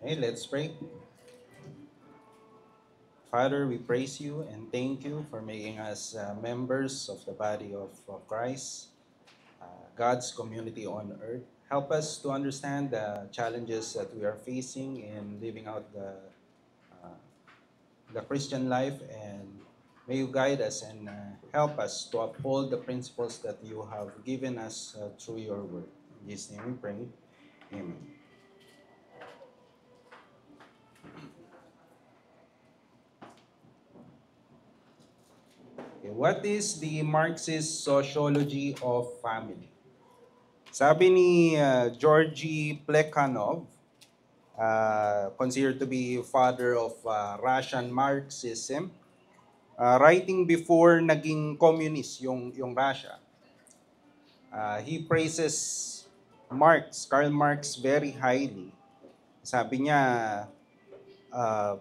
Okay, let's pray. Father, we praise you and thank you for making us members of the body of Christ, God's community on earth. Help us to understand the challenges that we are facing in living out uh, the Christian life, and may you guide us and help us to uphold the principles that you have given us through your word. In Jesus' name we pray. Amen. Okay, what is the Marxist sociology of family? Sabi ni Georgy Plekhanov, considered to be father of Russian Marxism, writing before naging communist yung Russia, he praises Karl Marx very highly. Sabi niya, uh,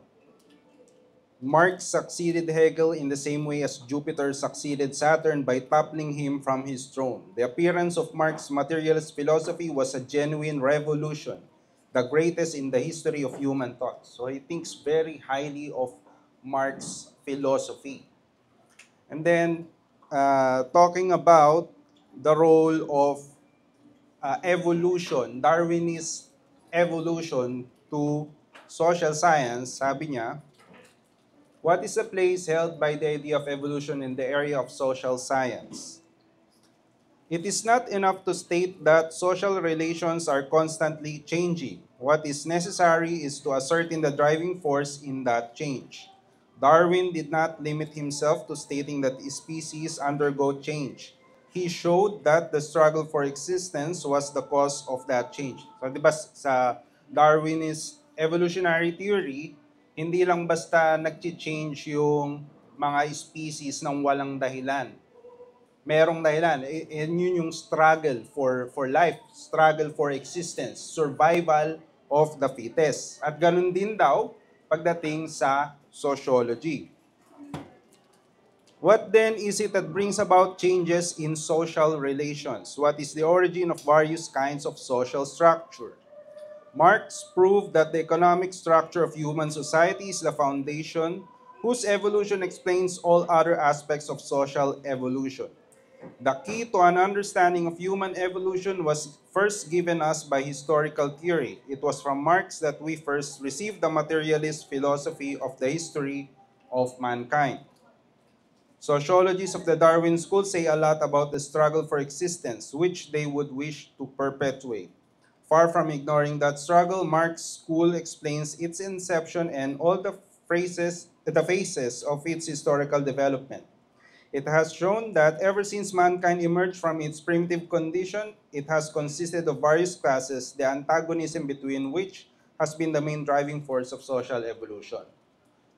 Marx succeeded Hegel in the same way as Jupiter succeeded Saturn by toppling him from his throne. The appearance of Marx's materialist philosophy was a genuine revolution, the greatest in the history of human thought. So he thinks very highly of Marx's philosophy. And then, talking about the role of evolution, Darwinist evolution to social science, sabi niya, what is the place held by the idea of evolution in the area of social science? It is not enough to state that social relations are constantly changing. What is necessary is to ascertain the driving force in that change. Darwin did not limit himself to stating that species undergo change. He showed that the struggle for existence was the cause of that change. So, di ba sa Darwinist evolutionary theory, hindi lang basta nag-change yung mga species ng walang dahilan, merong dahilan. And yun yung struggle for life, struggle for existence, survival of the fittest. At ganun din daw pagdating sa sociology. What then is it that brings about changes in social relations? What is the origin of various kinds of social structure? Marx proved that the economic structure of human society is the foundation whose evolution explains all other aspects of social evolution. The key to an understanding of human evolution was first given us by historical theory. It was from Marx that we first received the materialist philosophy of the history of mankind. Sociologists of the Darwin School say a lot about the struggle for existence, which they would wish to perpetuate. Far from ignoring that struggle, Marx's school explains its inception and all the phases of its historical development. It has shown that ever since mankind emerged from its primitive condition, it has consisted of various classes, the antagonism between which has been the main driving force of social evolution.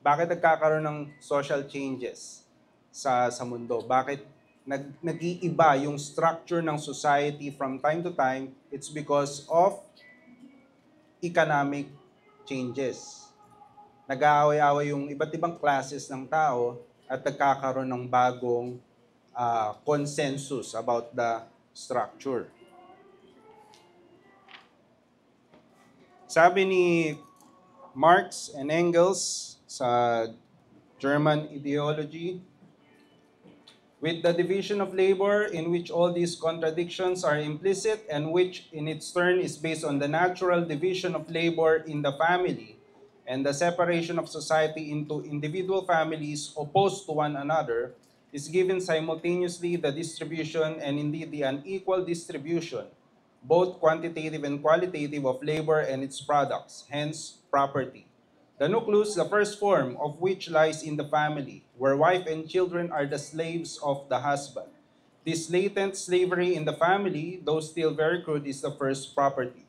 Bakit nagkakaroon ng social changes sa mundo? Bakit nag-iiba yung structure ng society from time to time? It's because of economic changes. Nag-aaway-away yung iba't ibang classes ng tao at nagkakaroon ng bagong consensus about the structure. Sabi ni Marx and Engels sa German ideology, with the division of labor in which all these contradictions are implicit and which in its turn is based on the natural division of labor in the family and the separation of society into individual families opposed to one another, is given simultaneously the distribution and indeed the unequal distribution, both quantitative and qualitative, of labor and its products, hence property. The nucleus, the first form of which lies in the family, where wife and children are the slaves of the husband. This latent slavery in the family, though still very crude, is the first property.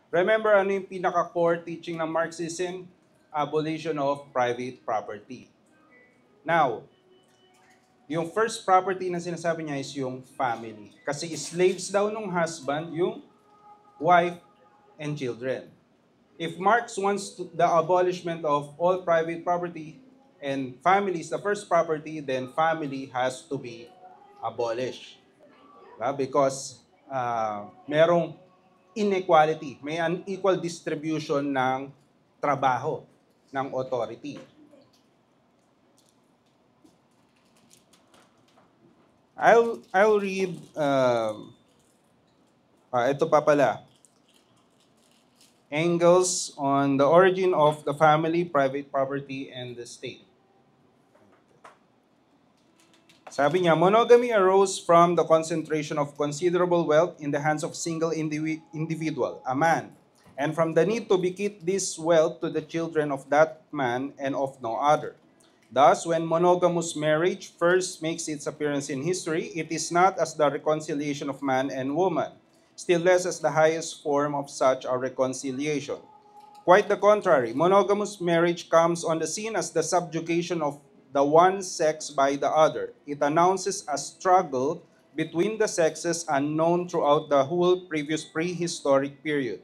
Remember ano yung pinaka-core teaching ng Marxism? Abolition of private property. Now, yung first property na sinasabi niya is yung family. Kasi slaves daw nung husband yung wife and children. If Marx wants the abolishment of all private property and family is the first property, then family has to be abolished. Because merong inequality, may unequal distribution ng trabaho ng authority. I'll read, ito pa pala, Engels on the origin of the family, private property, and the state. Sabi niya, monogamy arose from the concentration of considerable wealth in the hands of single individual, a man, and from the need to bequeath this wealth to the children of that man and of no other. Thus, when monogamous marriage first makes its appearance in history, it is not as the reconciliation of man and woman, still less as the highest form of such a reconciliation. Quite the contrary, monogamous marriage comes on the scene as the subjugation of the one sex by the other. It announces a struggle between the sexes unknown throughout the whole previous prehistoric period.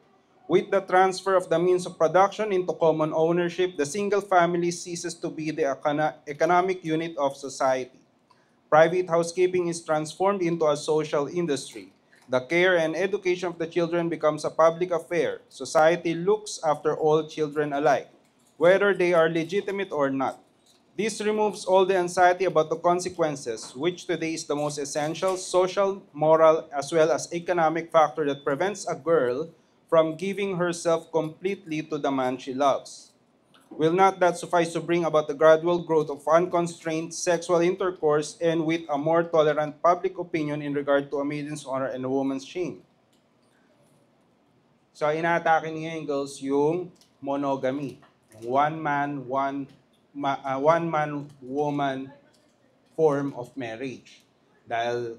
With the transfer of the means of production into common ownership, the single family ceases to be the economic unit of society. Private housekeeping is transformed into a social industry. The care and education of the children becomes a public affair. Society looks after all children alike, whether they are legitimate or not. This removes all the anxiety about the consequences, which today is the most essential social, moral, as well as economic factor that prevents a girl from giving herself completely to the man she loves. Will not that suffice to bring about the gradual growth of unconstrained sexual intercourse and with a more tolerant public opinion in regard to a maiden's honor and a woman's shame? So, inaatake ni Engels yung monogamy. One man, one man, woman form of marriage. Dahil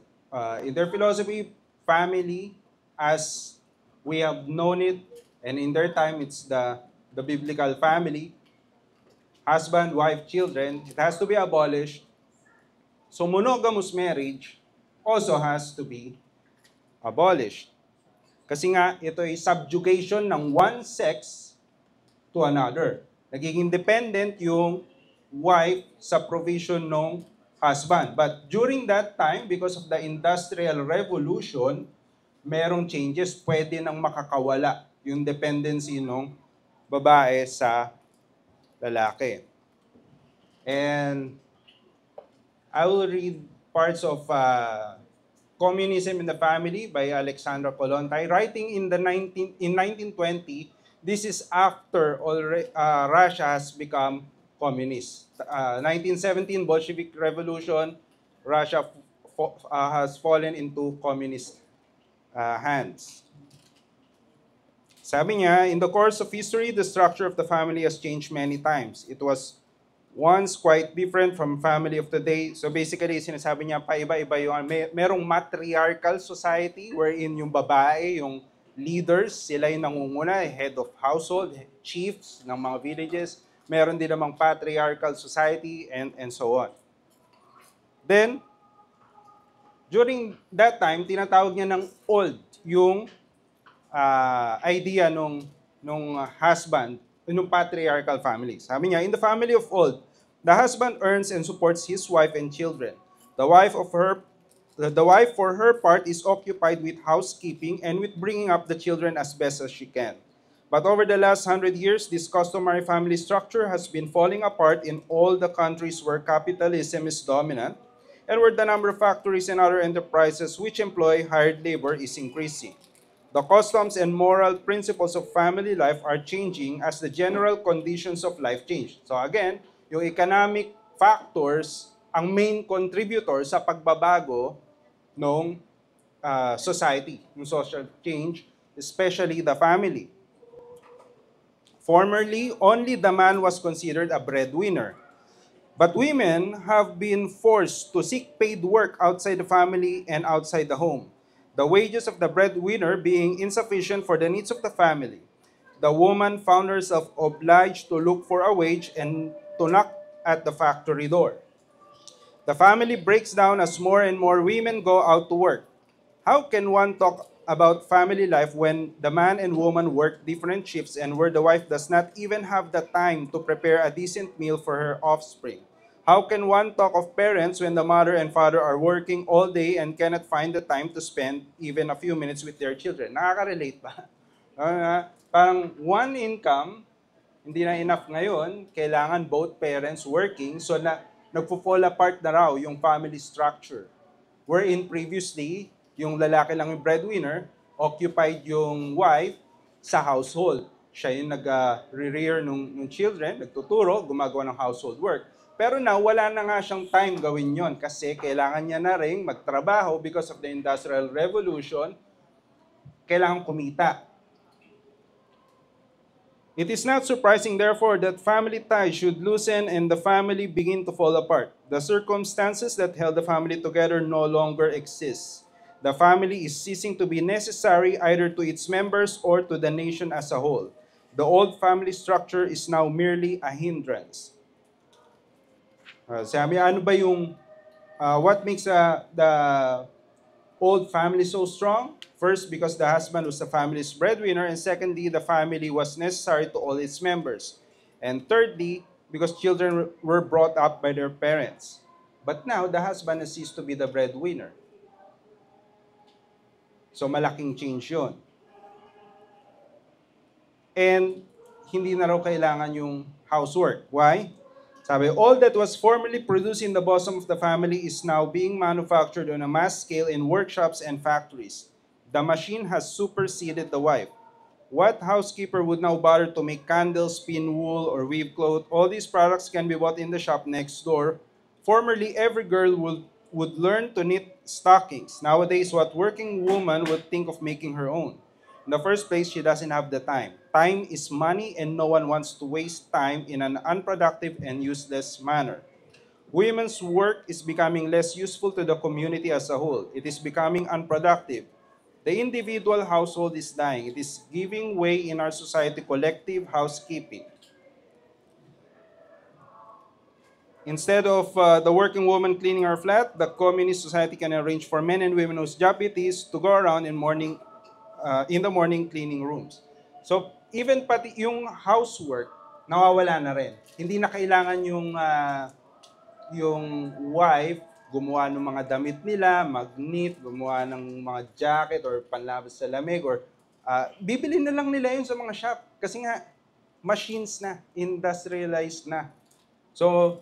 in their philosophy, family, as we have known it, and in their time, it's the biblical family, husband, wife, children, it has to be abolished. So monogamous marriage also has to be abolished. Kasi nga, ito ay subjugation ng one sex to another. Nagiging dependent yung wife sa provision ng husband. But during that time, because of the Industrial Revolution, merong changes, pwede nang makakawala yung dependency ng babae sa lalaki. And I will read parts of Communism in the Family by Alexandra Kollontai. Writing in 1920, this is after Russia has become communist. 1917 Bolshevik Revolution, Russia has fallen into communist hands. Sabi niya, in the course of history, the structure of the family has changed many times. It was once quite different from family of today. So basically, sinasabi niya, paiba-iba yung, merong matriarchal society wherein yung babae, yung leaders, sila yung nangunguna, head of household, chiefs ng mga villages. Meron din namang patriarchal society and so on. Then, during that time, tinatawag niya ng old yung idea nung husband, nung patriarchal family. Sabi niya, in the family of old, the husband earns and supports his wife and children. The wife for her part is occupied with housekeeping and with bringing up the children as best as she can. But over the last 100 years, this customary family structure has been falling apart in all the countries where capitalism is dominant and where the number of factories and other enterprises which employ hired labor is increasing. The customs and moral principles of family life are changing as the general conditions of life change. So again, yung economic factors ang main contributor sa pagbabago ng society, ng social change, especially the family. Formerly, only the man was considered a breadwinner. But women have been forced to seek paid work outside the family and outside the home, the wages of the breadwinner being insufficient for the needs of the family. The woman found herself obliged to look for a wage and to knock at the factory door. The family breaks down as more and more women go out to work. How can one talk about family life when the man and woman work different shifts and where the wife does not even have the time to prepare a decent meal for her offspring? How can one talk of parents when the mother and father are working all day and cannot find the time to spend even a few minutes with their children? Nakaka-relate ba? Parang one income, hindi na enough ngayon, kailangan both parents working, so nagfo-fall apart na raw yung family structure. Wherein previously, yung lalaki lang yung breadwinner, occupied yung wife sa household. Siya yung nag-rear nung children, nagtuturo, gumagawa ng household work. Pero now, wala na nga siyang time gawin yon kasi kailangan niya na rin magtrabaho because of the Industrial Revolution, kailangan kumita. It is not surprising, therefore, that family ties should loosen and the family begin to fall apart. The circumstances that held the family together no longer exist. The family is ceasing to be necessary either to its members or to the nation as a whole. The old family structure is now merely a hindrance. Sabi, ano ba yung, what makes the old family so strong? First, because the husband was the family's breadwinner, and secondly, the family was necessary to all its members. And thirdly, because children were brought up by their parents. But now, the husband has ceased to be the breadwinner. So, malaking change yun. And hindi na raw kailangan yung housework. Why? Sabi, all that was formerly produced in the bosom of the family is now being manufactured on a mass scale in workshops and factories. The machine has superseded the wife. What housekeeper would now bother to make candles, spin wool, or weave clothes? All these products can be bought in the shop next door. Formerly, every girl would learn to knit stockings. Nowadays, what working woman would think of making her own? In the first place, she doesn't have the time. Time is money, and no one wants to waste time in an unproductive and useless manner. Women's work is becoming less useful to the community as a whole. It is becoming unproductive. The individual household is dying. It is giving way in our society collective housekeeping. Instead of the working woman cleaning her flat, the communist society can arrange for men and women whose job it is to go around in the morning cleaning rooms. So, even pati yung housework, nawawala na rin. Hindi na kailangan yung wife gumawa ng mga damit nila, mag-knit, gumawa ng mga jacket or panlabas sa lamig or bibili na lang nila yun sa mga shop. Kasi nga, machines na, industrialized na. So,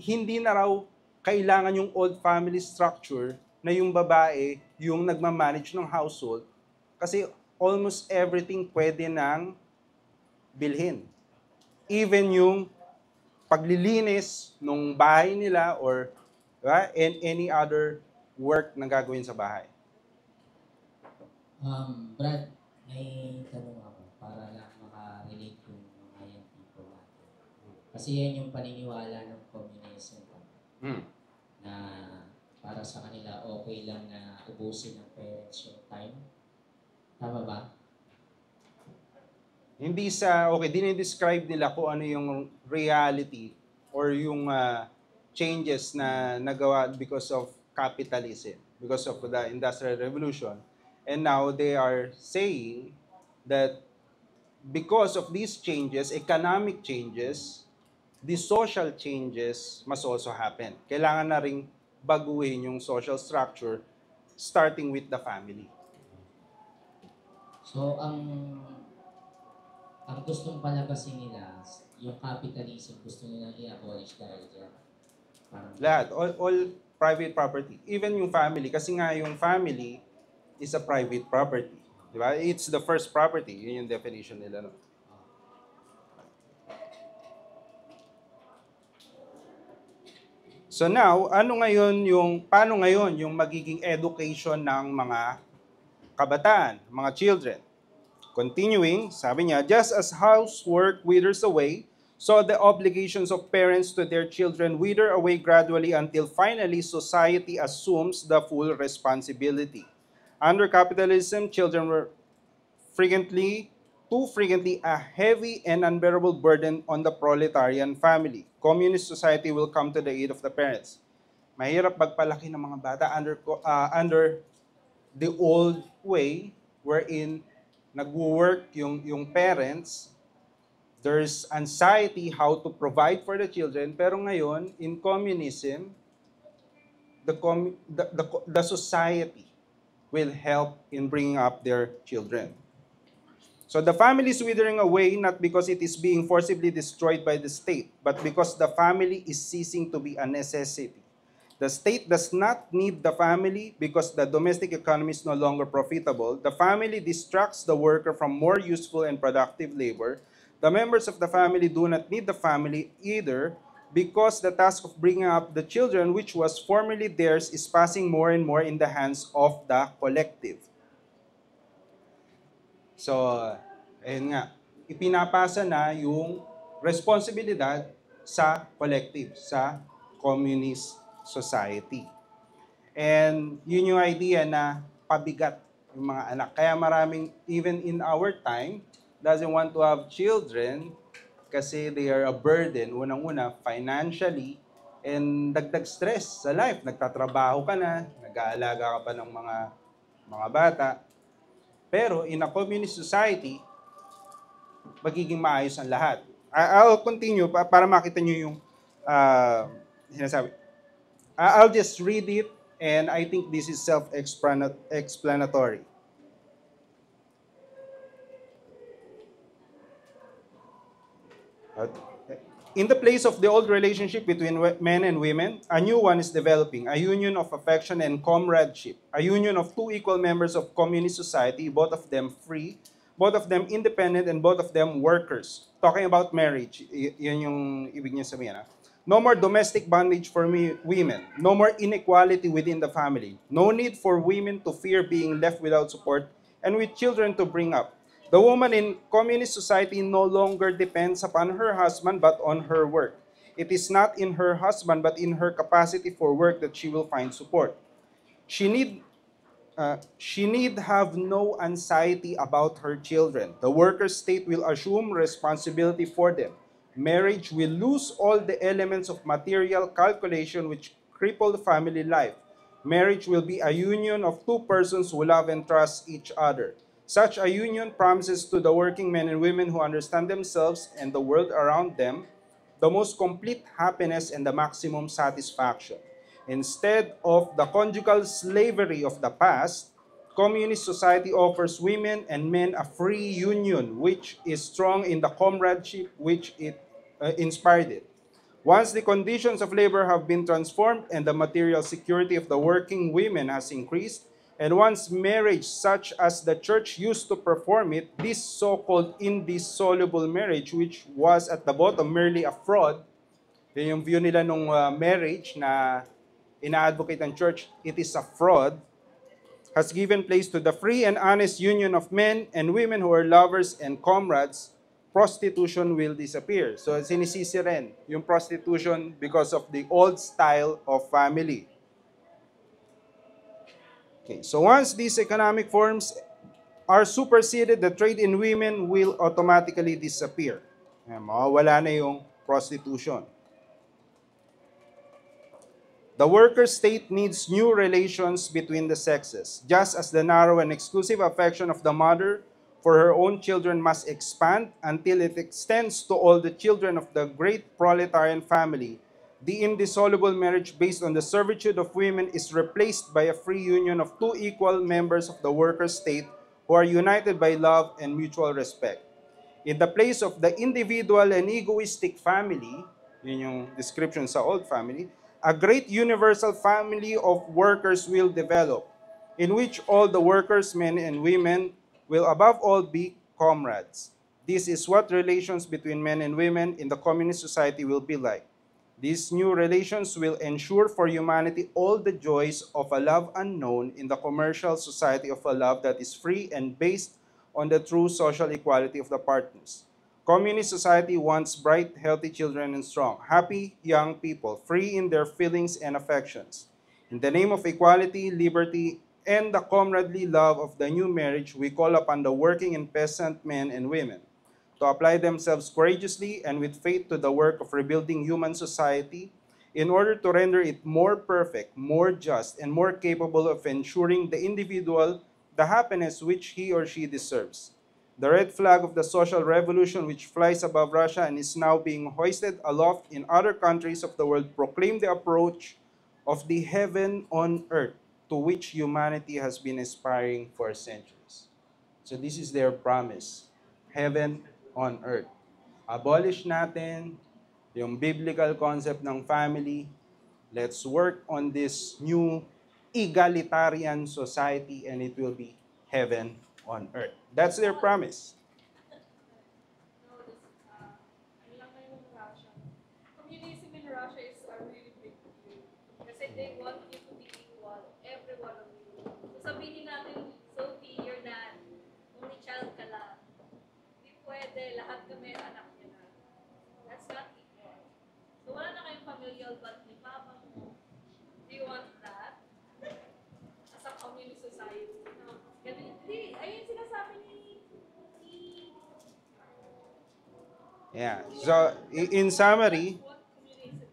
hindi na raw kailangan yung old family structure na yung babae yung nagmamanage ng household kasi almost everything pwede nang bilhin. Even yung paglilinis ng bahay nila or and any other work na gagawin sa bahay. Brad, may tanong ako para lang makarelate yung mga young people natin. Kasi yan yung paniniwala ng communism na para sa kanila okay lang na ubusin ng parents yung time. Tama ba? Hindi okay, dinidescribe nila kung ano yung reality or yung changes na nagawa because of capitalism, because of the Industrial Revolution. And now they are saying that because of these changes, economic changes, the social changes must also happen. Kailangan na ring baguhin yung social structure starting with the family. So, ang gustong palabasin nila, yung capitalism, gusto nilang i-abolish dahil dyan. Lahat, all private property. Even yung family, kasi nga yung family is a private property. Di ba? It's the first property. Yun yung definition nila. No? So now, paano ngayon yung magiging education ng mga kabataan, mga children? Continuing, sabi niya, just as housework withers away, so the obligations of parents to their children wither away gradually until finally society assumes the full responsibility. Under capitalism, children were too frequently a heavy and unbearable burden on the proletarian family. Communist society will come to the aid of the parents. Mahirap magpalaki ng mga bata under the old way wherein nagwo-work yung parents. There's anxiety how to provide for the children, pero ngayon in communism the society will help in bringing up their children. So the family is withering away not because it is being forcibly destroyed by the state, but because the family is ceasing to be a necessity. The state does not need the family because the domestic economy is no longer profitable. The family distracts the worker from more useful and productive labor. The members of the family do not need the family either because the task of bringing up the children, which was formerly theirs, is passing more and more in the hands of the collective. So, ayun nga, ipinapasa na yung responsibilidad sa collective, sa communist society. And yun yung idea na pabigat yung mga anak. Kaya maraming, even in our time, doesn't want to have children kasi they are a burden, unang-una, financially, and dagdag stress sa life. Nagtatrabaho ka na, nag-aalaga ka pa ng mga bata. Pero in a communist society, magiging maayos ang lahat. I'll continue para makita nyo yung sinasabi. I'll just read it, and I think this is self-explanatory. In the place of the old relationship between men and women, a new one is developing, a union of affection and comradeship, a union of two equal members of communist society, both of them free, both of them independent, and both of them workers. Talking about marriage, yun yung ibig niya sabihin. No more domestic bondage for women. No more inequality within the family. No need for women to fear being left without support and with children to bring up. The woman in communist society no longer depends upon her husband but on her work. It is not in her husband but in her capacity for work that she will find support. She need have no anxiety about her children. The worker state will assume responsibility for them. Marriage will lose all the elements of material calculation which cripple the family life. Marriage will be a union of two persons who love and trust each other. Such a union promises to the working men and women who understand themselves and the world around them the most complete happiness and the maximum satisfaction. Instead of the conjugal slavery of the past, communist society offers women and men a free union which is strong in the comradeship which it inspired it. Once the conditions of labor have been transformed and the material security of the working women has increased, and once marriage, such as the church used to perform it, this so-called indissoluble marriage, which was at the bottom merely a fraud, yun yung view nila nung marriage na ina-advocate ng church, it is a fraud, has given place to the free and honest union of men and women who are lovers and comrades, prostitution will disappear. So sinisisi rin yung prostitution because of the old style of family. Okay, so once these economic forms are superseded, the trade in women will automatically disappear. Mawawala na yung prostitution. The worker state needs new relations between the sexes, just as the narrow and exclusive affection of the mother for her own children must expand until it extends to all the children of the great proletarian family. The indissoluble marriage based on the servitude of women is replaced by a free union of two equal members of the worker state who are united by love and mutual respect. In the place of the individual and egoistic family, yun yung description sa old family, a great universal family of workers will develop, in which all the workers, men and women, will above all be comrades. This is what relations between men and women in the communist society will be like. These new relations will ensure for humanity all the joys of a love unknown in the commercial society of a love that is free and based on the true social equality of the partners. Communist society wants bright, healthy children and strong, happy young people, free in their feelings and affections. In the name of equality, liberty, and the comradely love of the new marriage, we call upon the working and peasant men and women to apply themselves courageously and with faith to the work of rebuilding human society in order to render it more perfect, more just, and more capable of ensuring the individual the happiness which he or she deserves. The red flag of the social revolution which flies above Russia and is now being hoisted aloft in other countries of the world proclaim the approach of the heaven on earth to which humanity has been aspiring for centuries. So this is their promise. heaven on earth. Abolish natin yung biblical concept ng family. Let's work on this new egalitarian society and it will be heaven on earth. That's their promise. Ano lang ngayon ng Russia. Communism in Russia is a really big deal. Kasi they want you to be equal, every one of you. So sabihin natin, Sophie, you're not, only child ka lang. Hindi pwede, lahat kami anak niya na. That's not equal. So wala na kayong familial bond ni Papa mo. Do you want that? As a communist society. No? Ganun, hindi, ayun sinasabi ni Yeah. So, in summary, what communism is.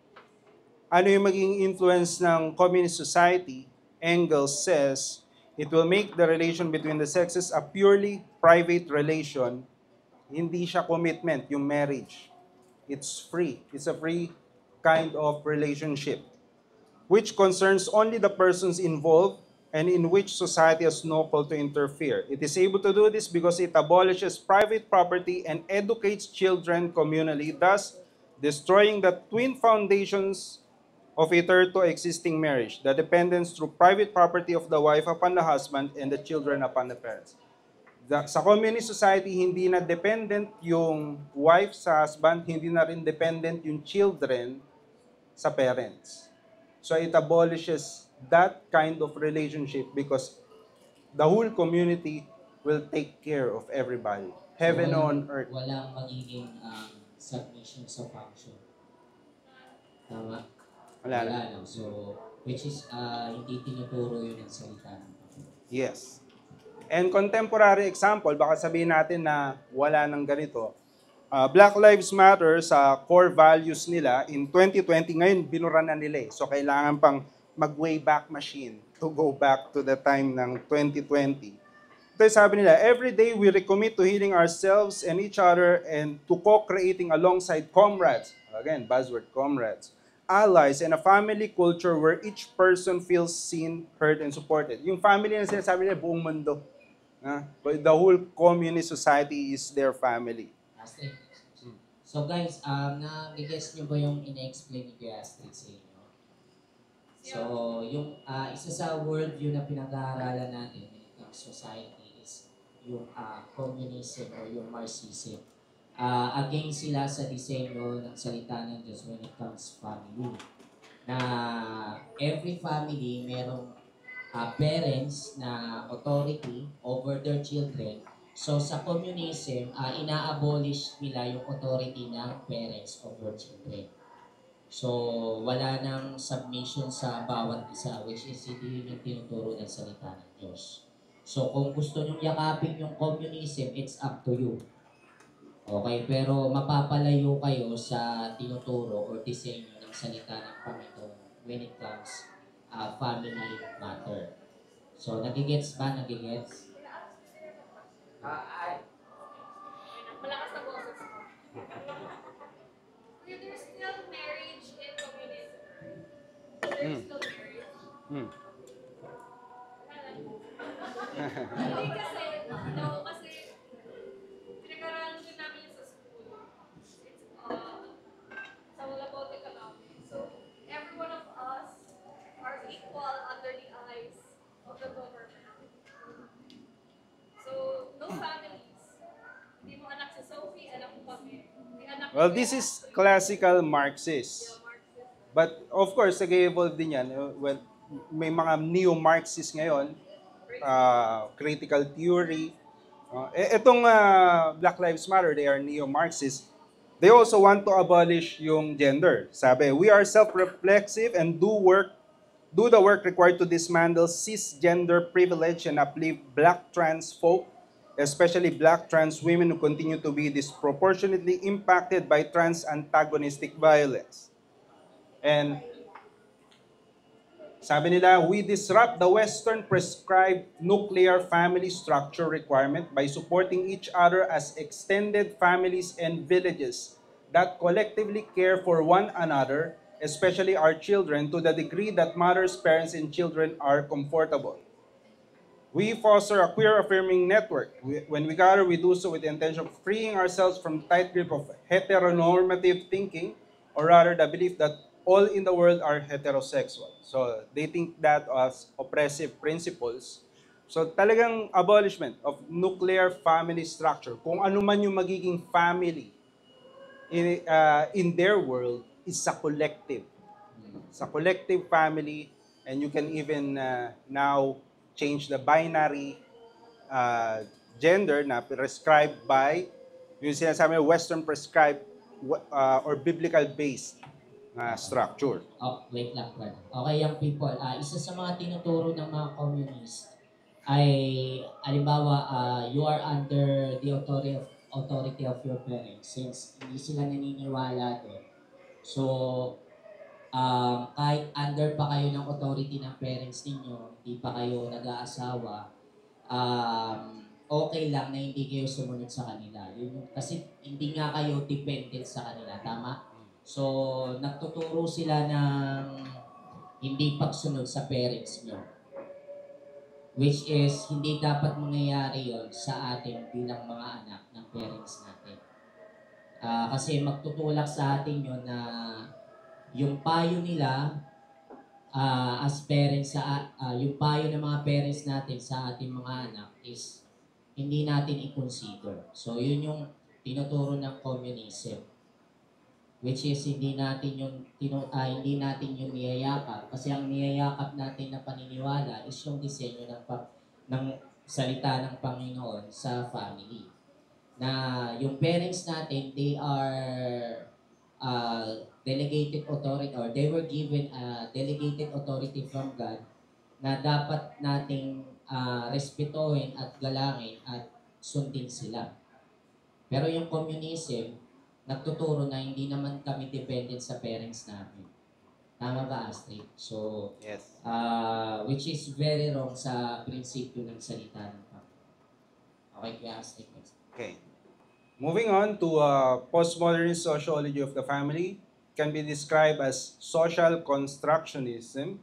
ano yung maging influence ng communist society? Engels says, it will make the relation between the sexes a purely private relation. Hindi siya commitment, yung marriage. It's free. It's a free kind of relationship, which concerns only the persons involved and in which society has no call to interfere. It is able to do this because it abolishes private property and educates children communally, thus destroying the twin foundations of a third to existing marriage, the dependence through private property of the wife upon the husband and the children upon the parents. Sa communist society, hindi na dependent yung wife sa husband, hindi na rin dependent yung children sa parents. So it abolishes that kind of relationship because the whole community will take care of everybody. Heaven on earth. Walang magiging submission sa function. Tama? Wala na. No? So, which is, hindi tinuturo yun ang salita ng Panginoon. Yes. And contemporary example, baka sabihin natin na wala nang ganito. Black Lives Matter sa core values nila, in 2020 ngayon, binura na nila eh. So kailangan pang mag-way back machine to go back to the time ng 2020. Ito sabi nila, every day we recommit to healing ourselves and each other and to co-creating alongside comrades, again, buzzword, comrades, allies, and a family culture where each person feels seen, heard, and supported. Yung family na sinasabi nila, buong mundo. But the whole communist society is their family. Astrid. So guys, na-guess nyo ba yung ina-explain ni Kuya Astrid sa inyo? So, yung isa sa worldview na pinag-aaralan natin when it comes to society is yung communism or yung Marxism. Against sila sa disenyo ng salita ng Diyos when it comes family. Na every family merong parents na authority over their children. So sa communism, ina-abolish nila yung authority ng parents over children. So wala nang submission sa bawat isa, which is hindi yun yung tinuturo ng salita ng Diyos. So kung gusto nyong yakapin yung communism, it's up to you. Okay, pero mapapalayo kayo sa tinuturo or disenyo ng salita ng Panginoon when it comes family matter. So nagigets ba? Nagigets? Malakas na boses mo. There's still marriage in communism. There's still marriage. Hindi kasi, no, kasi pinag-aralan din namin yun sa school. It's sa all about economics. So, every one of us are equal under the eyes of the government. So, no families. Hindi mo anak si Sophie, anak mo kami. Hindi anak Well, ni this Kuya, is classical Marxist. Marxist. But of course, nag-evolve din yan. Well, may mga neo-Marxist ngayon, critical theory. Itong Black Lives Matter, they are neo-Marxist. They also want to abolish yung gender. Sabi, we are self-reflexive and do the work required to dismantle cisgender privilege and uplift black trans folk, especially black trans women who continue to be disproportionately impacted by trans antagonistic violence. And sabi nila, we disrupt the Western prescribed nuclear family structure requirement by supporting each other as extended families and villages that collectively care for one another, especially our children, to the degree that mothers, parents, and children are comfortable. We foster a queer-affirming network. When we gather, we do so with the intention of freeing ourselves from the tight grip of heteronormative thinking, or rather the belief that all in the world are heterosexual. So they think that as oppressive principles. So talagang abolishment of nuclear family structure. Kung ano man yung magiging family in their world is a collective. It's a collective family, and you can even now change the binary gender na prescribed by yung sinasabi Western prescribed or biblical based na structure. Oh, wait lang, brother. Okay, young people. Isa sa mga tinuturo ng mga communist ay, alimbawa, you are under the authority of your parents since hindi sila naniniwala doon. So, kahit under pa kayo ng authority ng parents ninyo, hindi pa kayo nag-aasawa, okay lang na hindi kayo sumunod sa kanila. Kasi hindi nga kayo dependent sa kanila, tama? So, nagtuturo sila ng hindi pagsunod sa parents nyo. Which is, hindi dapat mangyayari yon sa atin bilang mga anak ng parents natin. Kasi magtutulak sa atin yun na yung payo nila as parents, yung payo ng mga parents natin sa ating mga anak is hindi natin i-consider. So, yun yung tinuturo ng communism. Which is hindi natin hindi natin yung niyayakap kasi ang niyayakap natin na paniniwala is yung disenyo ng salita ng Panginoon sa family. Na yung parents natin, they are delegated authority or they were given delegated authority from God na dapat nating respetuhin at galangin at sundin sila. Pero yung communism, nagtuturo na hindi naman kami dependent sa parents namin. Tama ba, Astrid? So, Yes. which is very wrong sa prinsipyo ng salita ng Panginoon. Okay, kaya Astrid. Okay. Moving on to postmodernist sociology of the family, can be described as social constructionism.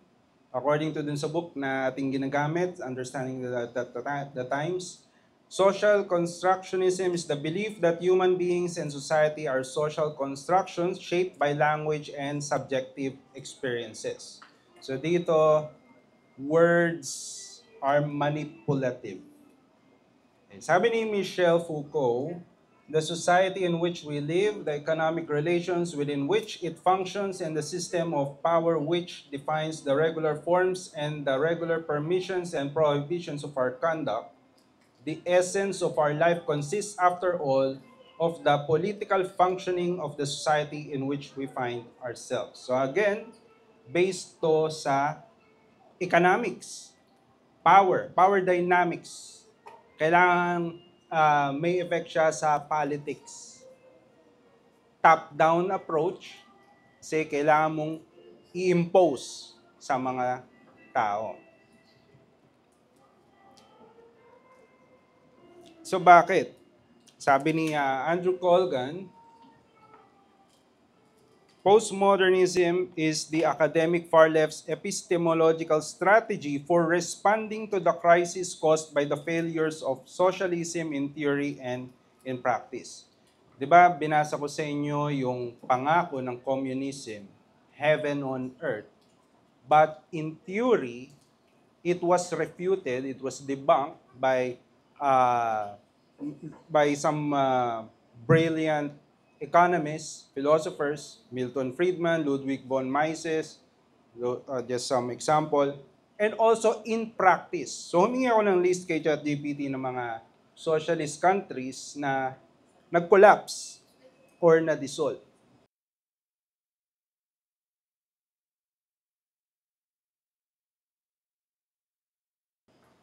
According to dun sa book na ating ginagamit, Understanding the Times, social constructionism is the belief that human beings and society are social constructions shaped by language and subjective experiences. So dito, words are manipulative. Okay. Sabi ni Michel Foucault, the society in which we live, the economic relations within which it functions, and the system of power which defines the regular forms and the regular permissions and prohibitions of our conduct, the essence of our life consists, after all, of the political functioning of the society in which we find ourselves. So again, based to sa economics, power dynamics. Kailangan may effect siya sa politics. Top-down approach, kasi kailangan mong i-impose sa mga tao. So bakit? Sabi ni Andrew Colgan, postmodernism is the academic far left's epistemological strategy for responding to the crisis caused by the failures of socialism in theory and in practice. 'Di ba, binasa ko sa inyo yung pangako ng communism, heaven on earth. But in theory, it was refuted, it was debunked by some brilliant economists, philosophers, Milton Friedman, Ludwig von Mises, just some example, and also in practice. So humingi ako ng list kay ChatGPT ng mga socialist countries na nag-collapse or na-dissolve.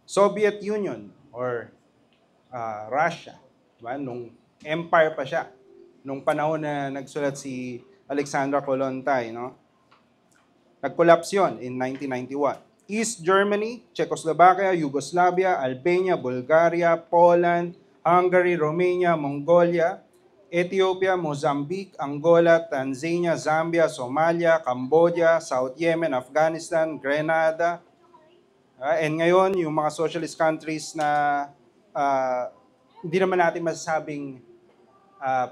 Soviet Union or Russia, diba? Nung empire pa siya, nung panahon na nagsulat si Alexander Kollontai, no? Nag-collapse yun in 1991. East Germany, Czechoslovakia, Yugoslavia, Albania, Bulgaria, Poland, Hungary, Romania, Mongolia, Ethiopia, Mozambique, Angola, Tanzania, Zambia, Somalia, Cambodia, South Yemen, Afghanistan, Grenada, And ngayon, yung mga socialist countries na hindi naman natin masasabing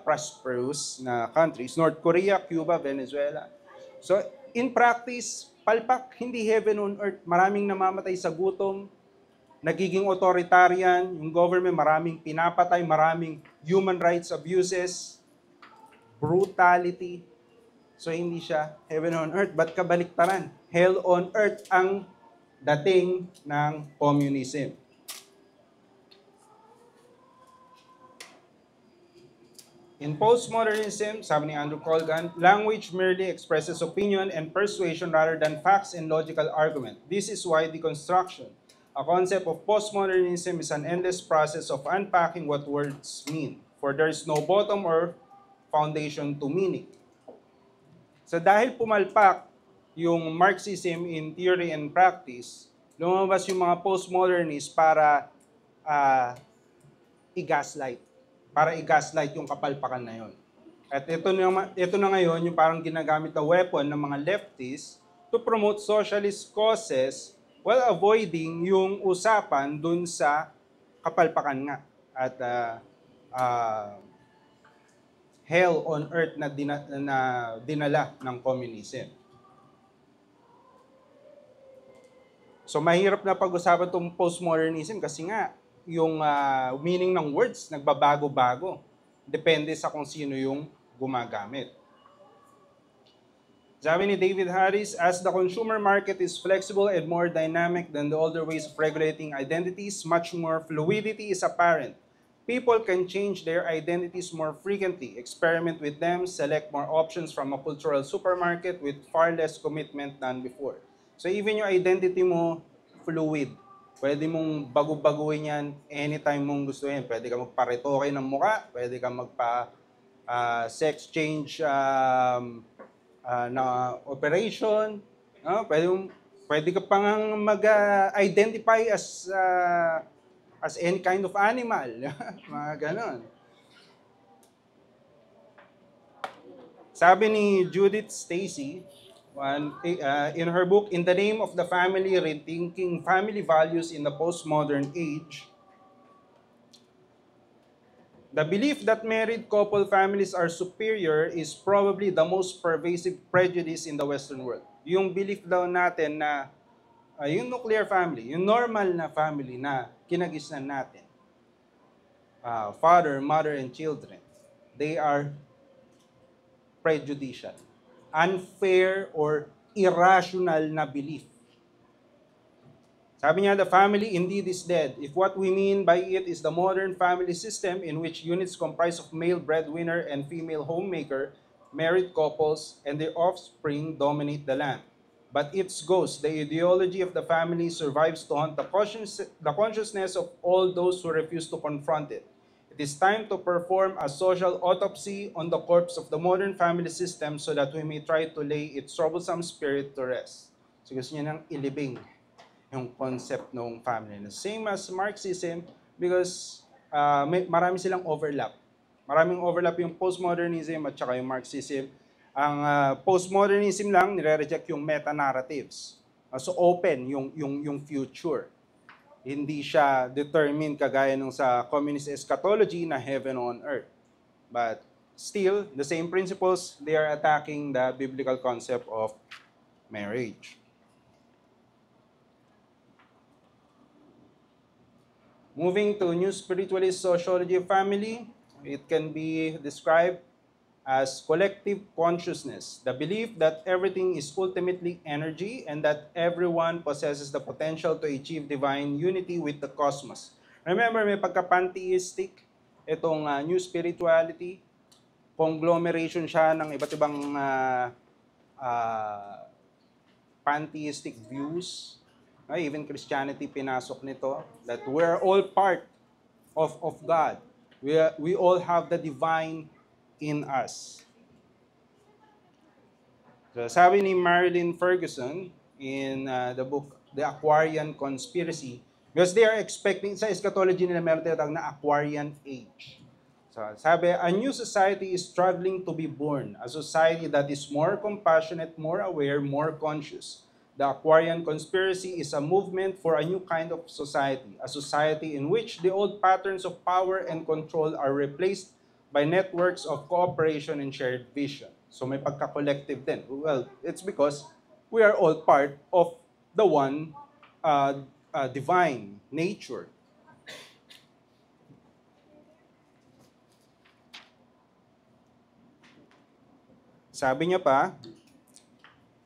prosperous na countries, North Korea, Cuba, Venezuela. So, in practice, palpak, hindi heaven on earth. Maraming namamatay sa gutom, nagiging authoritarian, yung government, maraming pinapatay, maraming human rights abuses, brutality. So, hindi siya heaven on earth, but kabaliktaran. Hell on earth ang dating ng communism. In postmodernism, sabi ni Andrew Colgan, language merely expresses opinion and persuasion rather than facts and logical argument. This is why deconstruction, a concept of postmodernism, is an endless process of unpacking what words mean, for there is no bottom or foundation to meaning. So dahil pumalpak yung Marxism in theory and practice, lumabas yung mga postmodernists para i-gaslight. Para i-gaslight yung kapalpakan na yon. At ito na ngayon yung parang ginagamit na weapon ng mga leftists to promote socialist causes while avoiding yung usapan dun sa kapalpakan nga. At hell on earth na dinala ng communism. So mahirap na pag-usapan itong postmodernism kasi nga yung meaning ng words nagbabago-bago. Depende sa kung sino yung gumagamit. Sabi ni David Harris, as the consumer market is flexible and more dynamic than the older ways of regulating identities, much more fluidity is apparent. People can change their identities more frequently, experiment with them, select more options from a cultural supermarket with far less commitment than before. So even yung identity mo, fluid. Pwede mong bago-baguhin yan anytime mong gusto yan. Pwede ka magpa-retoke ng muka, pwede ka magpa-sex change na operation. Pwede ka pang mag-identify as any kind of animal. Mga ganon. Sabi ni Judith Stacy, in her book, In the Name of the Family, Rethinking Family Values in the Postmodern Age, the belief that married couple families are superior is probably the most pervasive prejudice in the Western world. Yung belief daw natin na yung nuclear family, yung normal na family na kinagisnan natin, father, mother, and children, they are prejudicial, unfair, or irrational na belief. Sabi niya, the family indeed is dead. If what we mean by it is the modern family system in which units comprise of male breadwinner and female homemaker, married couples, and their offspring dominate the land. But its ghost, the ideology of the family, survives to haunt the consciousness of all those who refuse to confront it. It is time to perform a social autopsy on the corpse of the modern family system so that we may try to lay its troublesome spirit to rest. So gusto niya nang ilibing yung concept ng family. Same as Marxism because marami silang overlap. Maraming overlap yung postmodernism at saka yung Marxism. Ang postmodernism lang, nire-reject yung meta-narratives. So open yung future. Hindi siya determined kagaya nung sa communist eschatology na heaven on earth. But still, the same principles, they are attacking the biblical concept of marriage. Moving to new spiritualist sociology of family, it can be described as collective consciousness, the belief that everything is ultimately energy and that everyone possesses the potential to achieve divine unity with the cosmos. Remember, may pagka-pantheistic itong new spirituality, conglomeration siya ng iba't ibang pantheistic views. Even Christianity pinasok nito, that we're all part of God. We all have the divine in us. So, sabi ni Marilyn Ferguson in the book The Aquarian Conspiracy, because they are expecting, sa eschatology nila meron tinatawag na Aquarian Age. So, sabi, a new society is struggling to be born, a society that is more compassionate, more aware, more conscious. The Aquarian conspiracy is a movement for a new kind of society, a society in which the old patterns of power and control are replaced by networks of cooperation and shared vision. So may pagka-collective din. Well, it's because we are all part of the one divine nature. Sabi niya pa,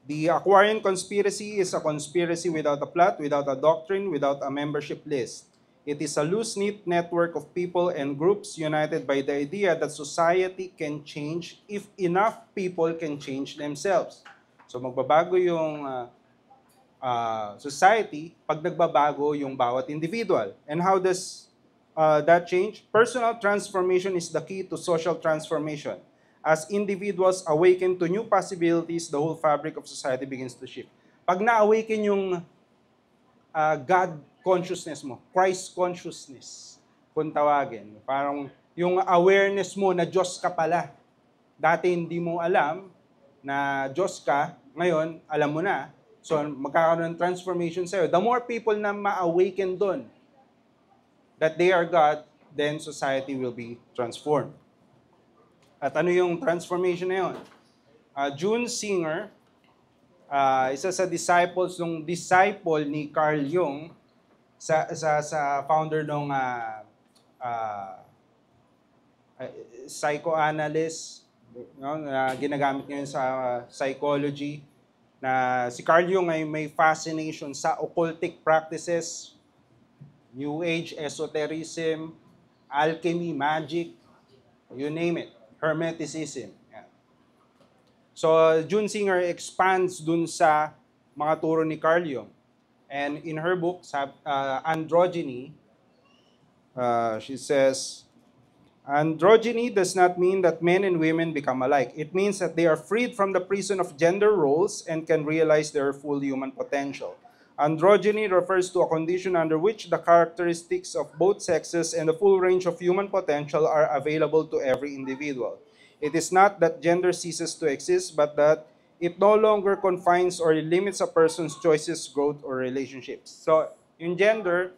the Aquarian conspiracy is a conspiracy without a plot, without a doctrine, without a membership list. It is a loose-knit network of people and groups united by the idea that society can change if enough people can change themselves. So magbabago yung society pag nagbabago yung bawat individual. And how does that change? Personal transformation is the key to social transformation. As individuals awaken to new possibilities, the whole fabric of society begins to shift. Pag na-awaken yung God consciousness mo, Christ consciousness, kung tawagin, parang yung awareness mo na Diyos ka pala. Dati hindi mo alam na Diyos ka, ngayon alam mo na. So magkakaroon ng transformation sa'yo. The more people na ma-awaken doon, that they are God, then society will be transformed. At ano yung transformation na yun? June Singer, isa sa disciples, nung disciple ni Carl Jung, sa founder ng psychoanalyst, na ginagamit ngayon sa psychology, na si Carl Jung ay may fascination sa occultic practices, New Age, esotericism, alchemy, magic, you name it. Hermeticism. Yeah. So, June Singer expands dun sa mga turo ni Carl Jung. And in her book, Androgyny, she says, androgyny does not mean that men and women become alike. It means that they are freed from the prison of gender roles and can realize their full human potential. Androgyny refers to a condition under which the characteristics of both sexes and the full range of human potential are available to every individual. It is not that gender ceases to exist, but that it no longer confines or limits a person's choices, growth, or relationships. So, yung gender,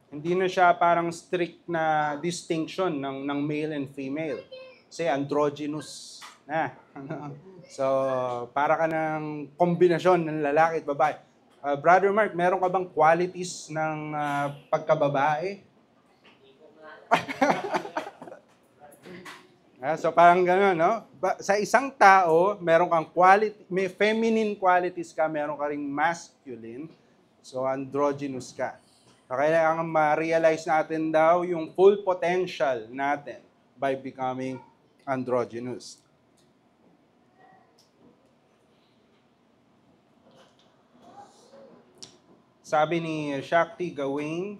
hindi na siya parang strict na distinction ng male and female. Kasi androgynous na. So, para ka ng kombinasyon ng lalaki at babae. Brother Mark, meron ka bang qualities ng pagkababae? So parang gano'n, no? Sa isang tao, meron kang quality, may feminine qualities ka, meron ka ring masculine. So androgynous ka. So, kailangan ma-realize natin daw yung full potential natin by becoming androgynous. Sabi ni Shakti Gawain,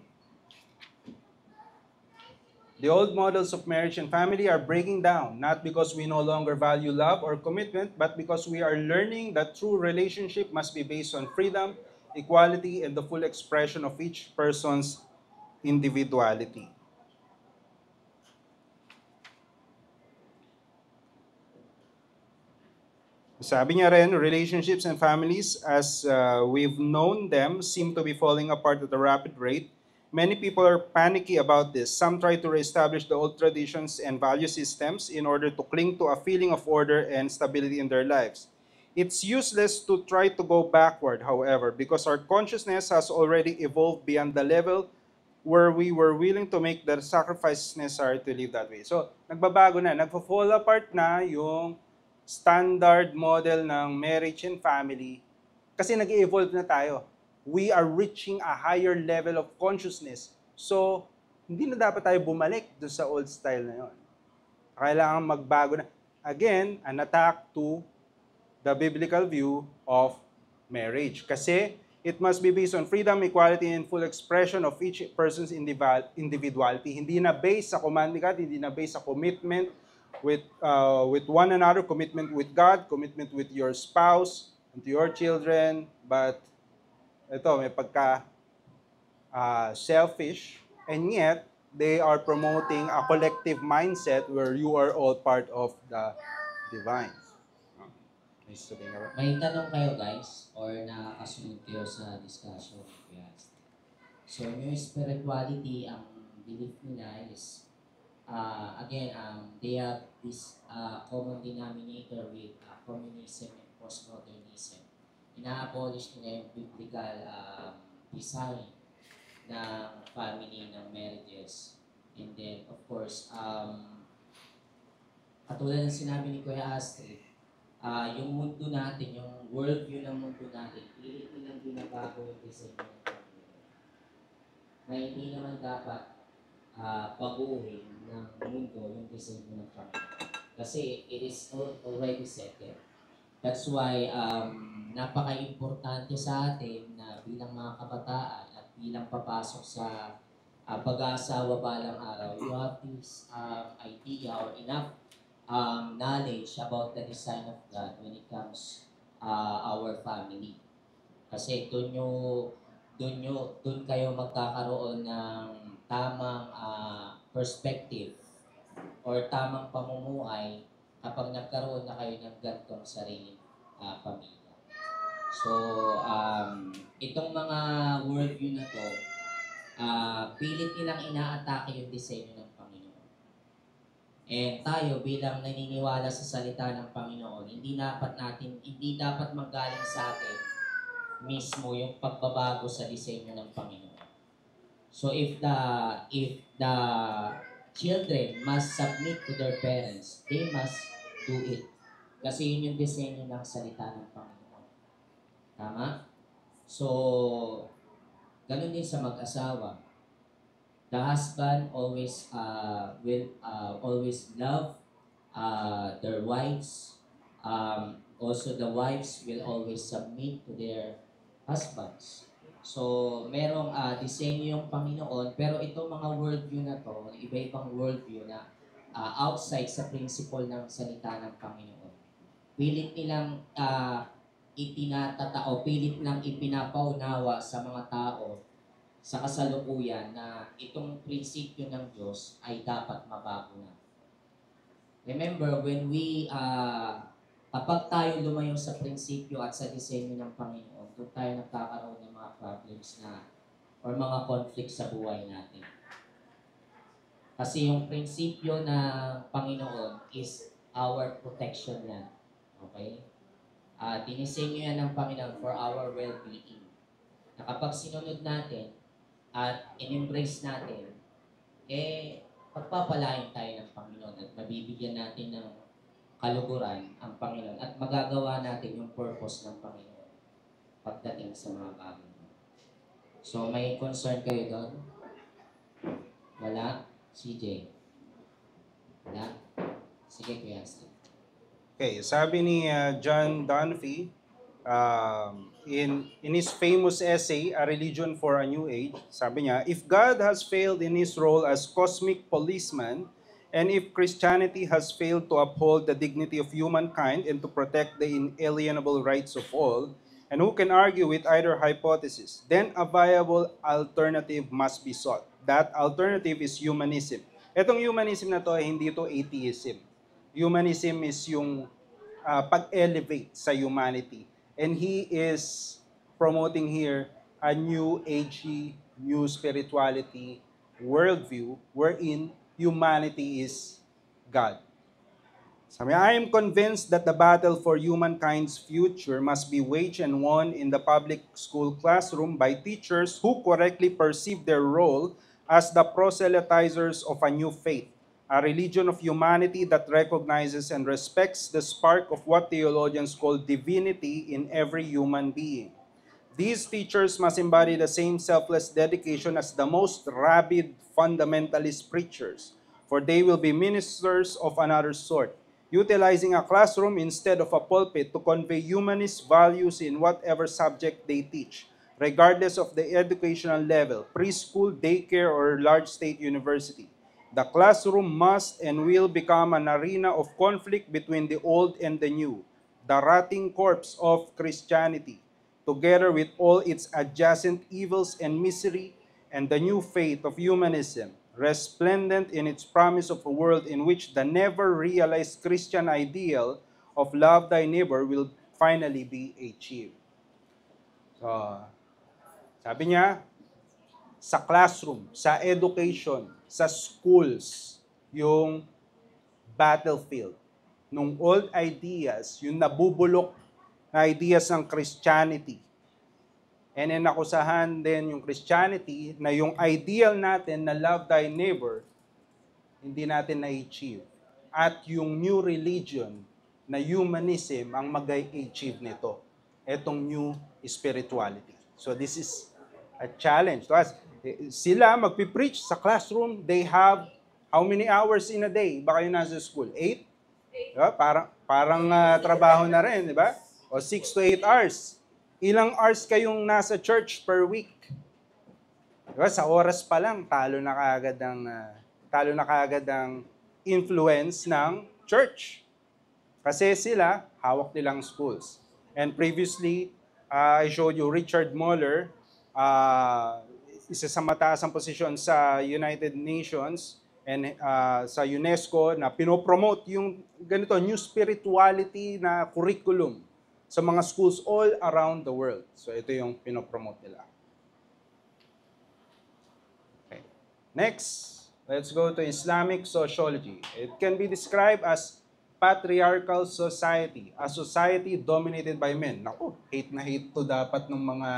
the old models of marriage and family are breaking down, not because we no longer value love or commitment, but because we are learning that true relationship must be based on freedom, equality, and the full expression of each person's individuality. Sabi niya rin, relationships and families, as we've known them, seem to be falling apart at a rapid rate. Many people are panicky about this. Some try to reestablish the old traditions and value systems in order to cling to a feeling of order and stability in their lives. It's useless to try to go backward, however, because our consciousness has already evolved beyond the level where we were willing to make the sacrifices necessary to live that way. So, nagbabago na, nagfo-fall apart na yung standard model ng marriage and family kasi nag-evolve na tayo. We are reaching a higher level of consciousness. So, hindi na dapat tayo bumalik doon sa old style na yon. Kailangan magbago na. Again, an attack to the biblical view of marriage. Kasi it must be based on freedom, equality, and full expression of each person's individuality. Hindi na based sa command ni God, hindi na based sa commitment with one another, commitment with God, commitment with your spouse, and to your children, but ito, may pagka selfish, and yet, they are promoting a collective mindset where you are all part of the divine. Nice to be here. May tanong kayo guys or nakakasunod kayo sa discussion? Yes. So new spirituality, ang belief nila is again, they have this common denominator with communism and postmodernism. Ina-abolish nila yung biblical design ng family, ng marriages. And then, of course, katulad ng sinabi ni Kuya Astrid, yung mundo natin, yung worldview ng mundo natin, pilit nilang binabago yung design ng Panginoon. Na hindi naman dapat baguhin ng mundo yung design ng Panginoon. Kasi it is already settled. That's why napaka-importante sa atin na bilang mga kabataan at bilang papasok sa pag-aasawa balang araw, you have this idea or enough knowledge about the design of God when it comes our family. Kasi doon kayo magkakaroon ng tamang perspective or tamang pamumuhay kapag nagkaroon na kayo ng gantong sariling pamilya. So, itong mga worldview na to, pilit nilang inaatake yung disenyo ng Panginoon. And tayo bilang naniniwala sa salita ng Panginoon, hindi dapat manggaling sa atin mismo yung pagbabago sa disenyo ng Panginoon. So if the children must submit to their parents, they must do it. Kasi yun yung disenyo ng salita ng Panginoon. Tama? So, ganun din sa mag-asawa. The husband always will always love their wives. Also, the wives will always submit to their husbands. So, merong disenyo yung Panginoon, pero itong mga worldview na to, iba-ibang worldview na outside sa principle ng salita ng Panginoon. Pilit nilang pilit nilang ipinapaunawa sa mga tao sa kasalukuyan na itong prinsipyo ng Diyos ay dapat mabago na. Remember, when kapag tayo lumayo sa prinsipyo at sa disenyo ng Panginoon, doon tayo nagkakaroon ng mga problems na or mga conflict sa buhay natin. Kasi yung prinsipyo ng Panginoon is our protection yan. Okay? Dinisenyo yan ng Panginoon for our well-being. Na kapag sinunod natin at in-embrace natin, pagpapalain tayo ng Panginoon at mabibigyan natin ng kaluguran ang Panginoon at magagawa natin yung purpose ng Panginoon pagdating sa mga bagay. So, may concern kayo doon? Wala? CJ? Wala? Sige, Kuya Astrid. Okay, sabi ni John Dunphy, in his famous essay, A Religion for a New Age, sabi niya, if God has failed in his role as cosmic policeman, and if Christianity has failed to uphold the dignity of humankind and to protect the inalienable rights of all, and who can argue with either hypothesis, then a viable alternative must be sought. That alternative is humanism. Etong humanism na to, hindi to atheism. Humanism is yung pag-elevate sa humanity. And he is promoting here a new agey, new spirituality worldview wherein humanity is God. Sabi, I am convinced that the battle for humankind's future must be waged and won in the public school classroom by teachers who correctly perceive their role as the proselytizers of a new faith, a religion of humanity that recognizes and respects the spark of what theologians call divinity in every human being. These teachers must embody the same selfless dedication as the most rabid fundamentalist preachers, for they will be ministers of another sort, utilizing a classroom instead of a pulpit to convey humanist values in whatever subject they teach, regardless of the educational level, preschool, daycare, or large state university. The classroom must and will become an arena of conflict between the old and the new, the rotting corpse of Christianity, together with all its adjacent evils and misery, and the new faith of humanism, resplendent in its promise of a world in which the never-realized Christian ideal of love thy neighbor will finally be achieved. So, sabi niya, sa classroom, sa education, sa schools, yung battlefield nung old ideas, yung nabubulok na ideas ng Christianity. And then nakusahan din yung Christianity na yung ideal natin na love thy neighbor, hindi natin na-achieve. At yung new religion na humanism ang mag-achieve nito. Etong new spirituality. So this is a challenge to us. Sila magpipreach sa classroom, they have how many hours in a day? Baka yung nasa school? 8? Diba? Parang trabaho na rin, di ba? O 6 to 8 hours. Ilang hours kayong nasa church per week? Diba? Sa oras pa lang, talo na kaagad ang influence ng church. Kasi sila, hawak nilang schools. And previously, I showed you Richard Muller, isa sa mataas ang posisyon sa United Nations and sa UNESCO na pinopromote yung ganito, new spirituality na curriculum sa mga schools all around the world. So ito yung pinopromote nila. Okay. Next, let's go to Islamic sociology. It can be described as patriarchal society, a society dominated by men. Naku, hate na hate to dapat ng mga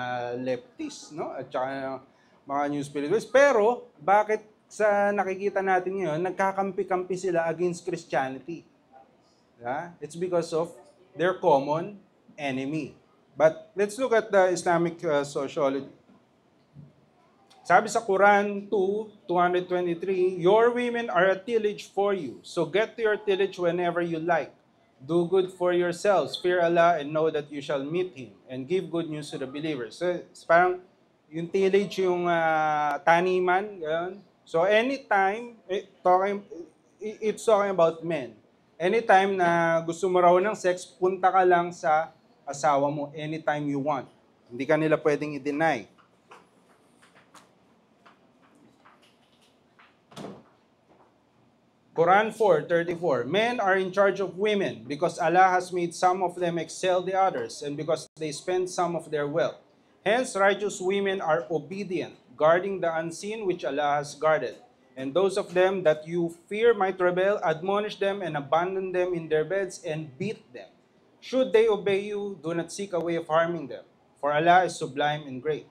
leftists, no? At saka mga new spiritualists. Pero, bakit sa nakikita natin ngayon, nagkakampi-kampi sila against Christianity? Yeah? It's because of their common enemy. But let's look at the Islamic sociology. Sabi sa Quran 2:223, your women are a tillage for you. So get to your tillage whenever you like. Do good for yourselves. Fear Allah and know that you shall meet Him. And give good news to the believers. So it's parang yung tillage, yung taniman. Ganun. So anytime, it's talking about men. Anytime na gusto mo raw ng sex, punta ka lang sa asawa mo anytime you want. Hindi ka nila pwedeng i-deny. Quran 4:34, men are in charge of women because Allah has made some of them excel the others and because they spend some of their wealth. Hence, righteous women are obedient, guarding the unseen which Allah has guarded. And those of them that you fear might rebel, admonish them and abandon them in their beds and beat them. Should they obey you, do not seek a way of harming them, for Allah is sublime and great.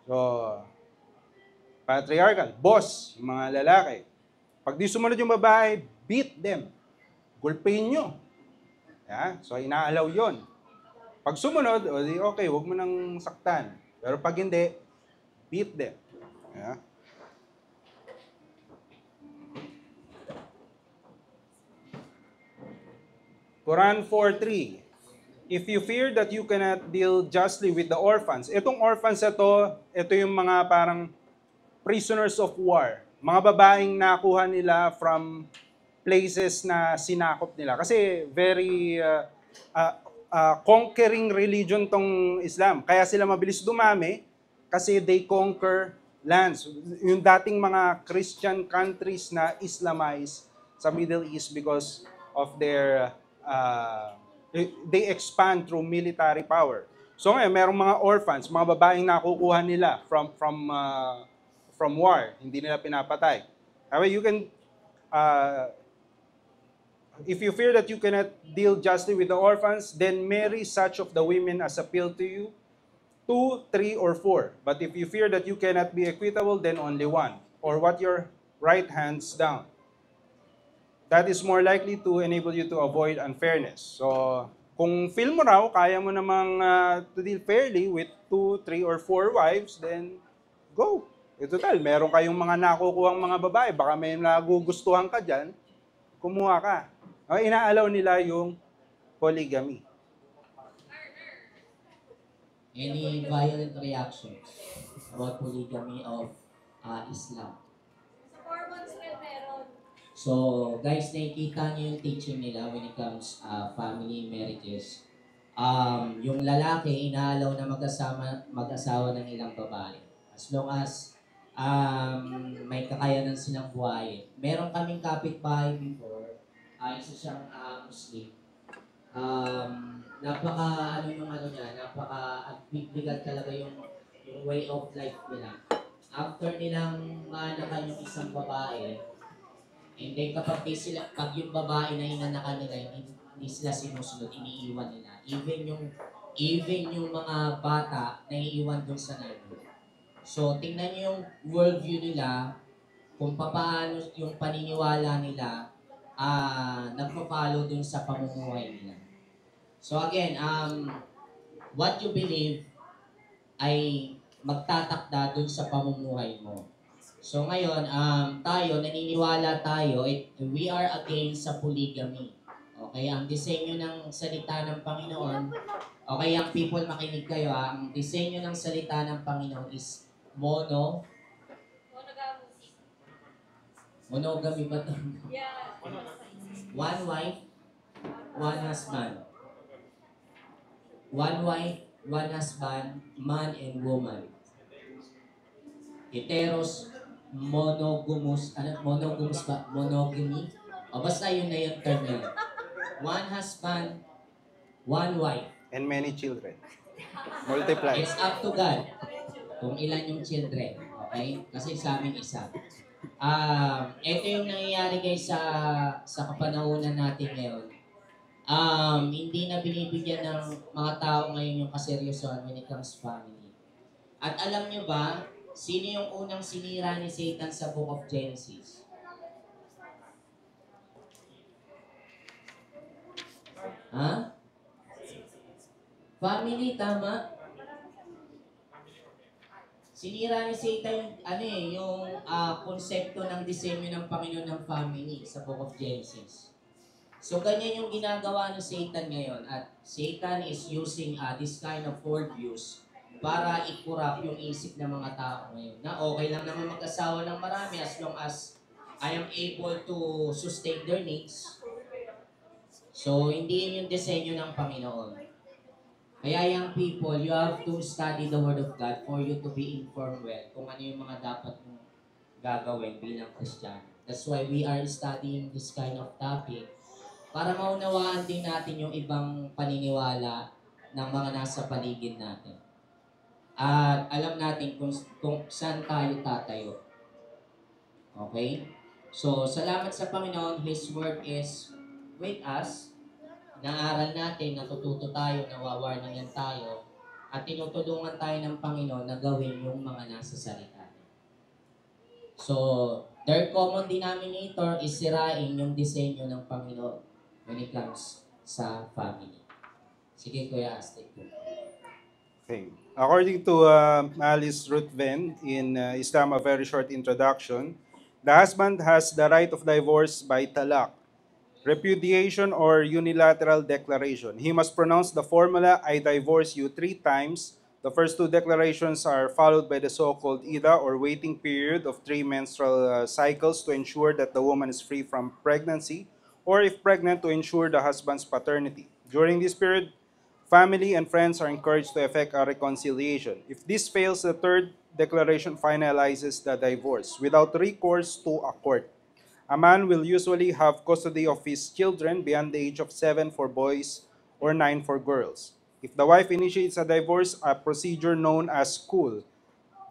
So, patriarchal, boss, yung mga lalaki. Pag di sumunod yung babae, beat them. Gulpihin nyo. Yeah? So, inaalaw yon. Pag sumunod, okay, huwag mo nang saktan. Pero pag hindi, beat them. Yeah? Quran 4:3, if you fear that you cannot deal justly with the orphans. Itong orphans ito yung mga parang prisoners of war. Mga babaeng nakuha nila from places na sinakop nila. Kasi very conquering religion tong Islam. Kaya sila mabilis dumami kasi they conquer lands. Yung dating mga Christian countries na Islamized sa Middle East because of their they expand through military power. So ngayon, merong mga orphans, mga babaeng nakukuha nila from war, hindi nila pinapatay. You can, if you fear that you cannot deal justly with the orphans, then marry such of the women as appeal to you, 2, 3, or 4. But if you fear that you cannot be equitable, then only one, or what your right hands down. That is more likely to enable you to avoid unfairness. So, kung feel mo raw, kaya mo namang to deal fairly with 2, 3, or 4 wives, then go. Total, meron kayong mga nakukuhang mga babae, baka may nagugustuhan ka dyan, kumuha ka. Inaalaw nila yung polygamy. Any violent reactions about polygamy of Islam? Sa 4 months rin meron. So, guys, nakikita niyo yung teaching nila when it comes family marriages. Yung lalaki, inaalaw na mag-asawa ng ilang babae. As long as may kakayanan silang buhayin. Meron kaming kapitbahay before, isa siyang Muslim. napaka ano yung ano niya, napaka bigat talaga yung way of life nila. After nilang maanakan yung isang babae, and then kapag pag yung babae na inanakan nila, hindi sila sinusunod, iniiwan nila. Even yung mga bata na iiwan dun sa nanay. So, tingnan niyo yung worldview nila, kung paano yung paniniwala nila nagpa-follow dun sa pamumuhay nila. So again, what you believe ay magtatakda dun sa pamumuhay mo. So ngayon, tayo, naniniwala tayo, we are against sa polygamy. Okay, ang disenyo ng salita ng Panginoon, okay, ang people makinig kayo, ang disenyo ng salita ng Panginoon is Monogamy. monogamy ba ito? Yeah. One wife, one husband. One wife, one husband, man and woman. Heteros, monogamous, monogamous ba? Monogamy? O basta yun na yung term yun. One husband, one wife. And many children. Multiply. It's up to God kung ilan yung children. Okay? Kasi sa amin isa. Ito yung nangyayari guys sa kapanahunan natin ngayon. Hindi na binibigyan ng mga tao ngayon yung kaseryosohan when it comes to family. At alam nyo ba, sino yung unang sinira ni Satan sa Book of Genesis? Ha? Family, tama? Sinira ni Satan yung konsepto ng disenyo ng Panginoon ng family sa Book of Genesis. So, ganyan yung ginagawa ni Satan ngayon. At Satan is using this kind of worldviews para i-corrupt yung isip ng mga tao ngayon. Na okay lang naman mag-asawa ng marami as long as I am able to sustain their needs. So, hindi yun yung disenyo ng Panginoon. Kaya young people, you have to study the Word of God for you to be informed well kung ano yung mga dapat mong gagawin bilang Kristiyano. That's why we are studying this kind of topic para maunawaan din natin yung ibang paniniwala ng mga nasa paligid natin. At alam natin kung saan tayo tatayo. Okay? So, salamat sa Panginoon. His Word is with us. Naaral natin, natututo tayo, nawawarningan tayo, at tinutulungan tayo ng Panginoon na gawin yung mga nasa salita niya. So, their common denominator is sirain yung disenyo ng Panginoon when it comes sa family. Sige, Kuya Aztec. Okay. According to Alice Ruthven in Islam, a very short introduction, the husband has the right of divorce by talaq, repudiation or unilateral declaration. He must pronounce the formula, I divorce you 3 times. The first 2 declarations are followed by the so-called ida or waiting period of 3 menstrual cycles to ensure that the woman is free from pregnancy, or if pregnant, to ensure the husband's paternity. During this period, family and friends are encouraged to effect a reconciliation. If this fails, the 3rd declaration finalizes the divorce without recourse to a court. A man will usually have custody of his children beyond the age of 7 for boys or 9 for girls. If the wife initiates a divorce, a procedure known as khul,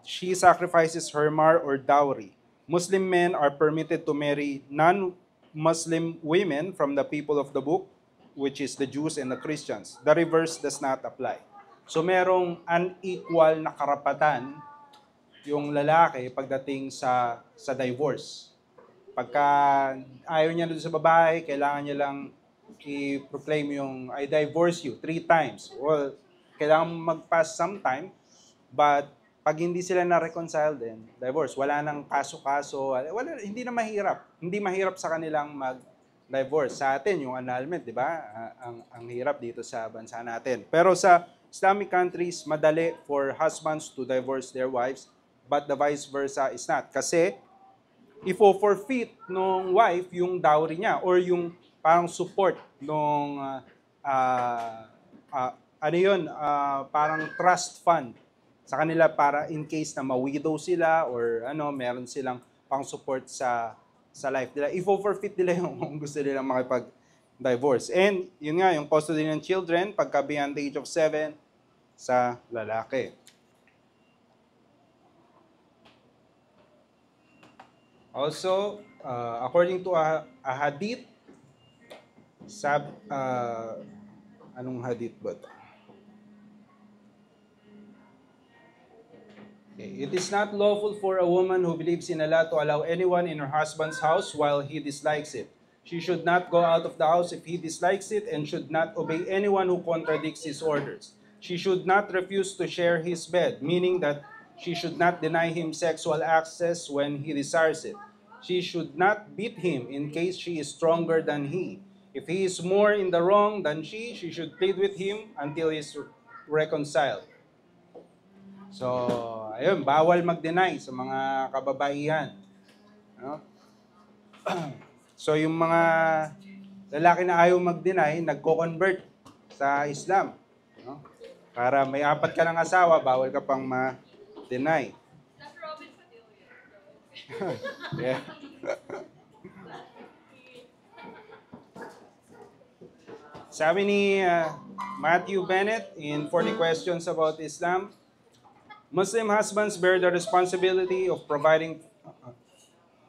she sacrifices her mar or dowry. Muslim men are permitted to marry non-Muslim women from the people of the book, which is the Jews and the Christians. The reverse does not apply. So merong unequal na karapatan yung lalaki pagdating sa divorce. Pagka ayaw niya doon sa babae, kailangan niya lang i-proclaim yung I divorce you 3 times. Well, kailangan mag-pass some time, but pag hindi sila na-reconcile din, divorce, wala nang kaso-kaso, hindi na mahirap. Hindi mahirap sa kanilang mag-divorce. Sa atin, yung annulment, di ba? Ang hirap dito sa bansa natin. Pero sa Islamic countries, madali for husbands to divorce their wives, but the vice versa is not. Kasi ifo-forfeit nung wife yung dowry niya or yung parang support nung parang trust fund sa kanila para in case na ma-widow sila or meron silang pang support sa life nila. Ifo-forfeit nila yung kung gusto nilang divorce. And yun nga, yung custody ng children, pagka beyond the age of 7, sa lalaki. Also, according to a hadith, anong hadith ba ito? Okay. It is not lawful for a woman who believes in Allah to allow anyone in her husband's house while he dislikes it. She should not go out of the house if he dislikes it and should not obey anyone who contradicts his orders. She should not refuse to share his bed, meaning that she should not deny him sexual access when he desires it. She should not beat him in case she is stronger than he. If he is more in the wrong than she should plead with him until he is reconciled. So, ayun, bawal mag-deny sa mga kababaihan. No? So, yung mga lalaki na ayaw mag-deny, nagko-convert sa Islam. No? Para may 4 ka ng asawa, bawal ka pang ma-deny. That's Robin Padilla. Yeah. Sabi ni Matthew Bennett in 40 Questions About Islam, Muslim husbands bear the responsibility of providing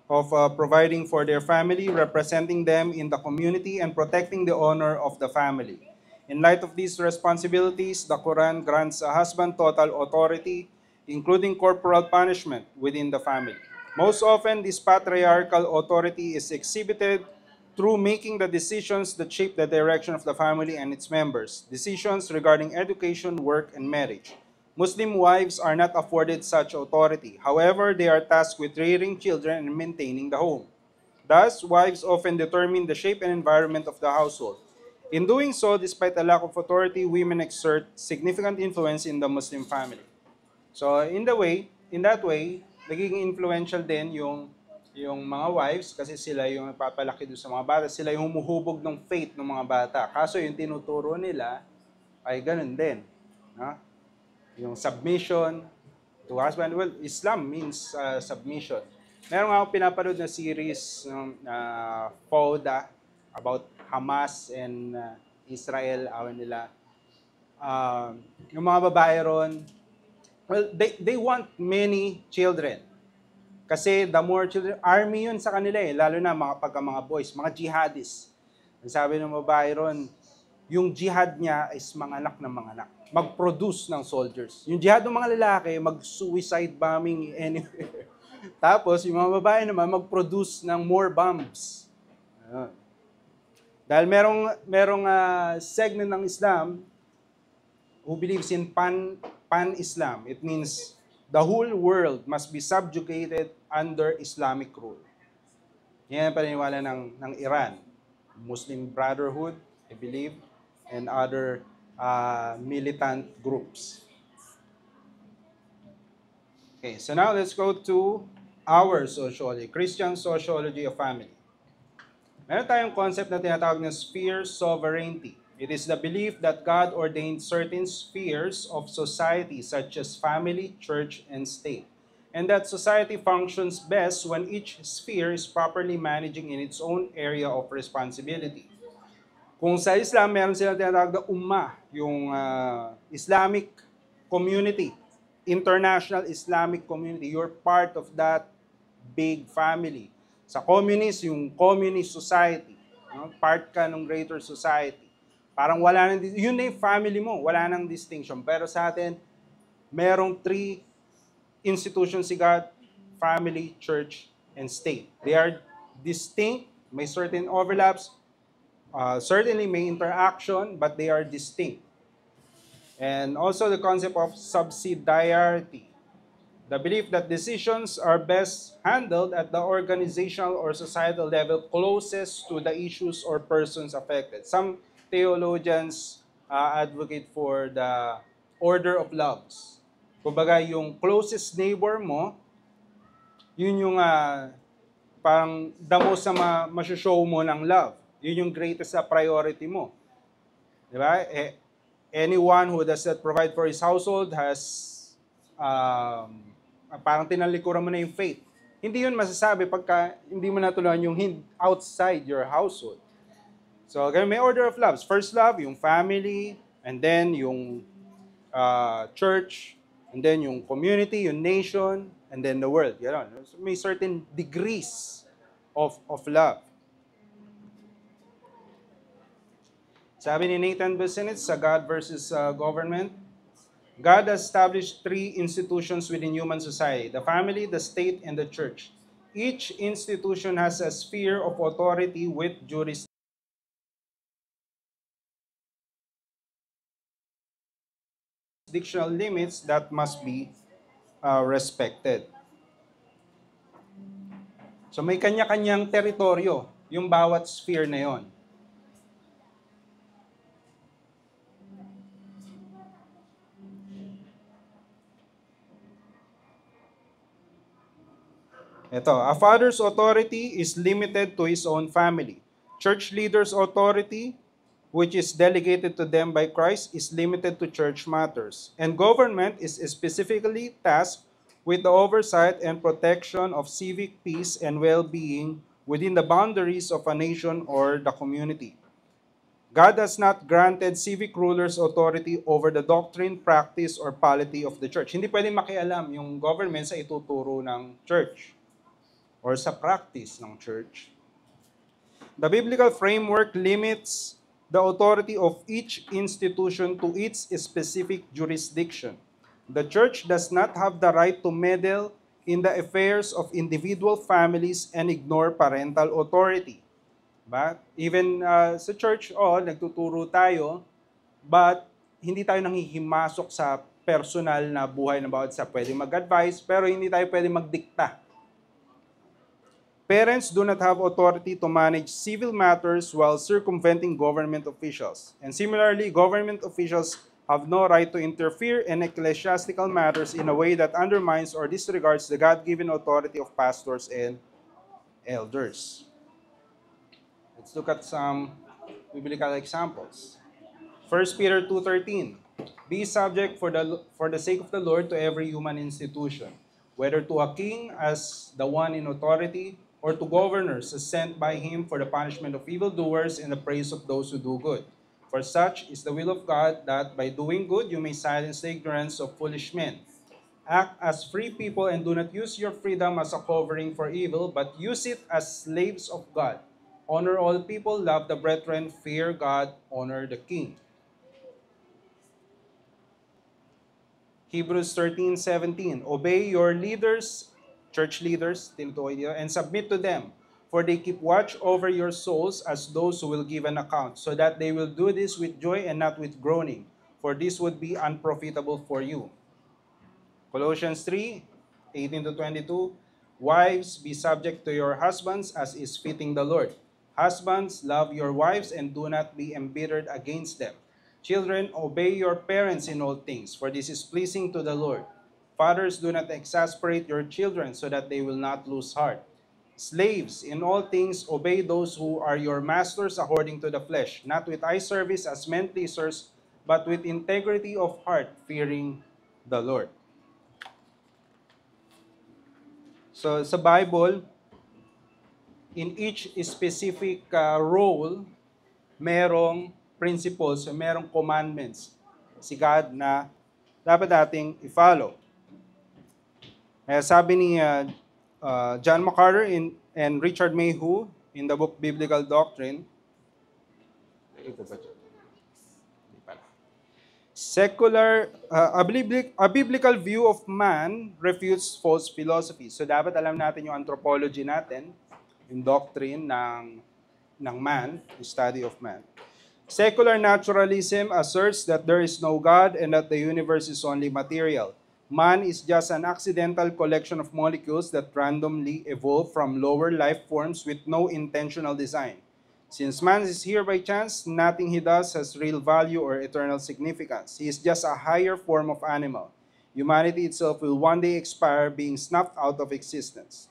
for their family, representing them in the community, and protecting the honor of the family. In light of these responsibilities, the Quran grants a husband total authority, including corporal punishment within the family. Most often, this patriarchal authority is exhibited through making the decisions that shape the direction of the family and its members, decisions regarding education, work, and marriage. Muslim wives are not afforded such authority. However, they are tasked with rearing children and maintaining the home. Thus, wives often determine the shape and environment of the household. In doing so, despite a lack of authority, women exert significant influence in the Muslim family. So, in that way, nagiging influential din yung mga wives kasi sila yung nagpapalaki doon sa mga bata. Sila yung humuhubog ng faith ng mga bata. Kaso yung tinuturo nila ay ganun din. No? Yung submission to husband. Well, Islam means submission. Meron nga akong pinapanood na series ng FODA about Hamas and Israel. Awan nila. Yung mga babae ron, well, they want many children. Kasi the more children, army yun sa kanila eh, lalo na mga boys, mga jihadists. Ang sabi ng babae ron, yung jihad niya is manganak ng manganak. Mag-produce ng soldiers. Yung jihad ng mga lalaki, mag-suicide bombing anywhere. Tapos, yung mga babae naman, mag-produce ng more bombs. Ayun. Dahil merong segment ng Islam who believes in pan-Islam. It means the whole world must be subjugated under Islamic rule. Yan ang paniniwala ng Iran. Muslim Brotherhood, I believe, and other militant groups. Okay, so now let's go to our sociology, Christian sociology of family. Meron tayong concept na tinatawag na sphere sovereignty. It is the belief that God ordained certain spheres of society such as family, church, and state. And that society functions best when each sphere is properly managing in its own area of responsibility. Kung sa Islam, meron silang tinatawag na ummah, yung Islamic community, international Islamic community. You're part of that big family. Sa communist, yung communist society. No? Part ka ng greater society. Parang wala nang, yun na yung family mo, wala nang distinction. Pero sa atin, merong 3 institutions si God, family, church, and state. They are distinct, may certain overlaps, certainly may interaction, but they are distinct. And also the concept of subsidiarity. The belief that decisions are best handled at the organizational or societal level closest to the issues or persons affected. Some theologians advocate for the order of loves. Kumbaga, yung closest neighbor mo, yun yung parang the most na masushow mo ng love. Yun yung greatest priority mo. Diba? Anyone who does not provide for his household has parang tinalikuran mo na yung faith. Hindi yun masasabi pagka hindi mo natulungan yung outside your household. So, ganun, may order of loves. First love, yung family, and then yung church, and then yung community, yung nation, and then the world. Ganon. So, may certain degrees of love. Sabi ni Nathan Business sa God versus Government, God has established three institutions within human society: the family, the state, and the church. Each institution has a sphere of authority with jurisdictional limits that must be respected. So may kanya-kanyang teritoryo yung bawat sphere na yon. Ito, a father's authority is limited to his own family. Church leaders' authority, which is delegated to them by Christ, is limited to church matters. And government is specifically tasked with the oversight and protection of civic peace and well-being within the boundaries of a nation or the community. God has not granted civic rulers authority over the doctrine, practice, or polity of the church. Hindi pwedeng makialam yung government sa ituturo ng church or sa practice ng church. The biblical framework limits the authority of each institution to its specific jurisdiction. The church does not have the right to meddle in the affairs of individual families and ignore parental authority. But even sa church, nagtuturo tayo, but hindi tayo nanghihimasok sa personal na buhay ng bawat isa. Pwede mag-advise, pero hindi tayo pwede magdikta. Parents do not have authority to manage civil matters while circumventing government officials. And similarly, government officials have no right to interfere in ecclesiastical matters in a way that undermines or disregards the God-given authority of pastors and elders. Let's look at some biblical examples. 1 Peter 2:13. Be subject for the sake of the Lord to every human institution, whether to a king as the one in authority, or to governors as sent by him for the punishment of evildoers and the praise of those who do good. For such is the will of God, that by doing good you may silence the ignorance of foolish men. Act as free people and do not use your freedom as a covering for evil, but use it as slaves of God. Honor all people, love the brethren, fear God, honor the king. Hebrews 13:17. Obey your leaders, church leaders, and submit to them, for they keep watch over your souls as those who will give an account, so that they will do this with joy and not with groaning, for this would be unprofitable for you. Colossians 3:18-22. Wives, be subject to your husbands as is fitting the Lord. Husbands, love your wives and do not be embittered against them. Children, obey your parents in all things, for this is pleasing to the Lord. Fathers, do not exasperate your children so that they will not lose heart. Slaves, in all things obey those who are your masters according to the flesh, not with eye service as men pleasers, but with integrity of heart, fearing the Lord. So sa Bible, in each specific role, merong principles, merong commandments si God na dapat nating i-follow. Kaya sabi ni John MacArthur and Richard Mayhew in the book Biblical Doctrine, a biblical view of man refutes false philosophy. So dapat alam natin yung anthropology natin, yung doctrine ng man, the study of man. Secular naturalism asserts that there is no God and that the universe is only material. Man is just an accidental collection of molecules that randomly evolve from lower life forms with no intentional design. Since man is here by chance, nothing he does has real value or eternal significance. He is just a higher form of animal. Humanity itself will one day expire, being snuffed out of existence.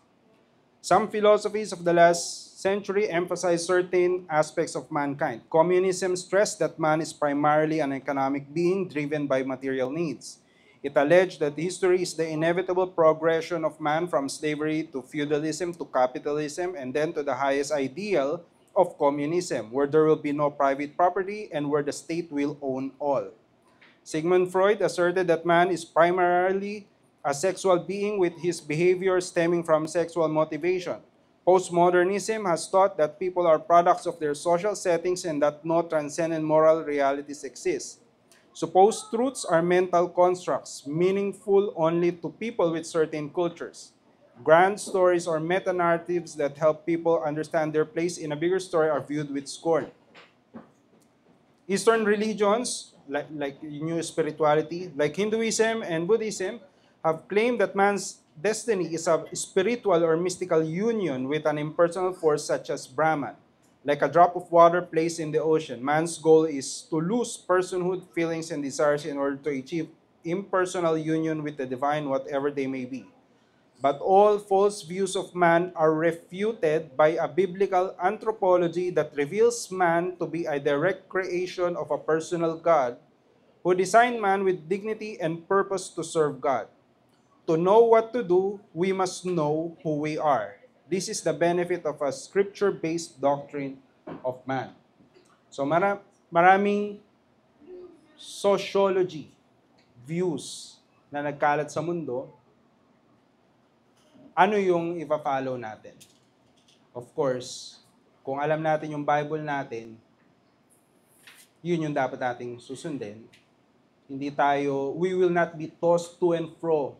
Some philosophies of the last century emphasize certain aspects of mankind. Communism stressed that man is primarily an economic being driven by material needs. It alleged that history is the inevitable progression of man from slavery to feudalism to capitalism and then to the highest ideal of communism, where there will be no private property and where the state will own all. Sigmund Freud asserted that man is primarily a sexual being with his behavior stemming from sexual motivation. Postmodernism has taught that people are products of their social settings and that no transcendent moral realities exist. Supposed truths are mental constructs, meaningful only to people with certain cultures. Grand stories or meta-narratives that help people understand their place in a bigger story are viewed with scorn. Eastern religions, like New Spirituality, like Hinduism and Buddhism, have claimed that man's destiny is a spiritual or mystical union with an impersonal force such as Brahman. Like a drop of water placed in the ocean, man's goal is to lose personhood, feelings, and desires in order to achieve impersonal union with the divine, whatever they may be. But all false views of man are refuted by a biblical anthropology that reveals man to be a direct creation of a personal God who designed man with dignity and purpose to serve God. To know what to do, we must know who we are. This is the benefit of a scripture-based doctrine of man. So maraming sociology, views na nagkalat sa mundo, ano yung ipa-follow natin? Of course, kung alam natin yung Bible natin, yun yung dapat nating susundin. We will not be tossed to and fro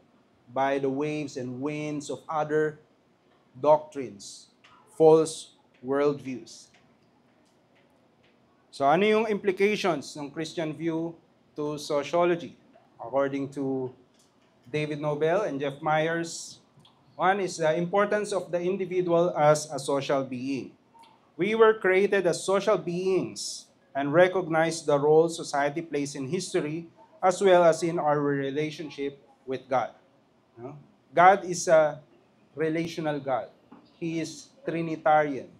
by the waves and winds of other doctrines, false worldviews. So ano yung implications ng Christian view to sociology? According to David Nobel and Jeff Myers, one is the importance of the individual as a social being. We were created as social beings and recognize the role society plays in history as well as in our relationship with God. No? God is a relational God. He is Trinitarian.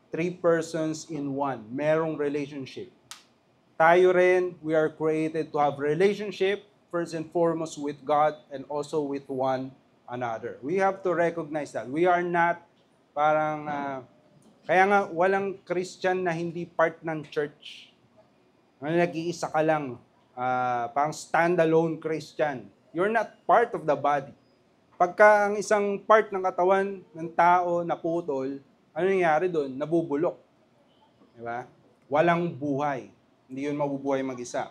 3 persons in one. Merong relationship. Tayo rin, we are created to have relationship first and foremost with God and also with one another. We have to recognize that. We are not parang, kaya nga walang Christian na hindi part ng church. Nag-iisa ka lang, parang standalone Christian. You're not part of the body. Pagka ang isang part ng katawan ng tao naputol, ano nangyayari doon? Nabubulok. Diba? Walang buhay. Hindi yun mabubuhay mag-isa.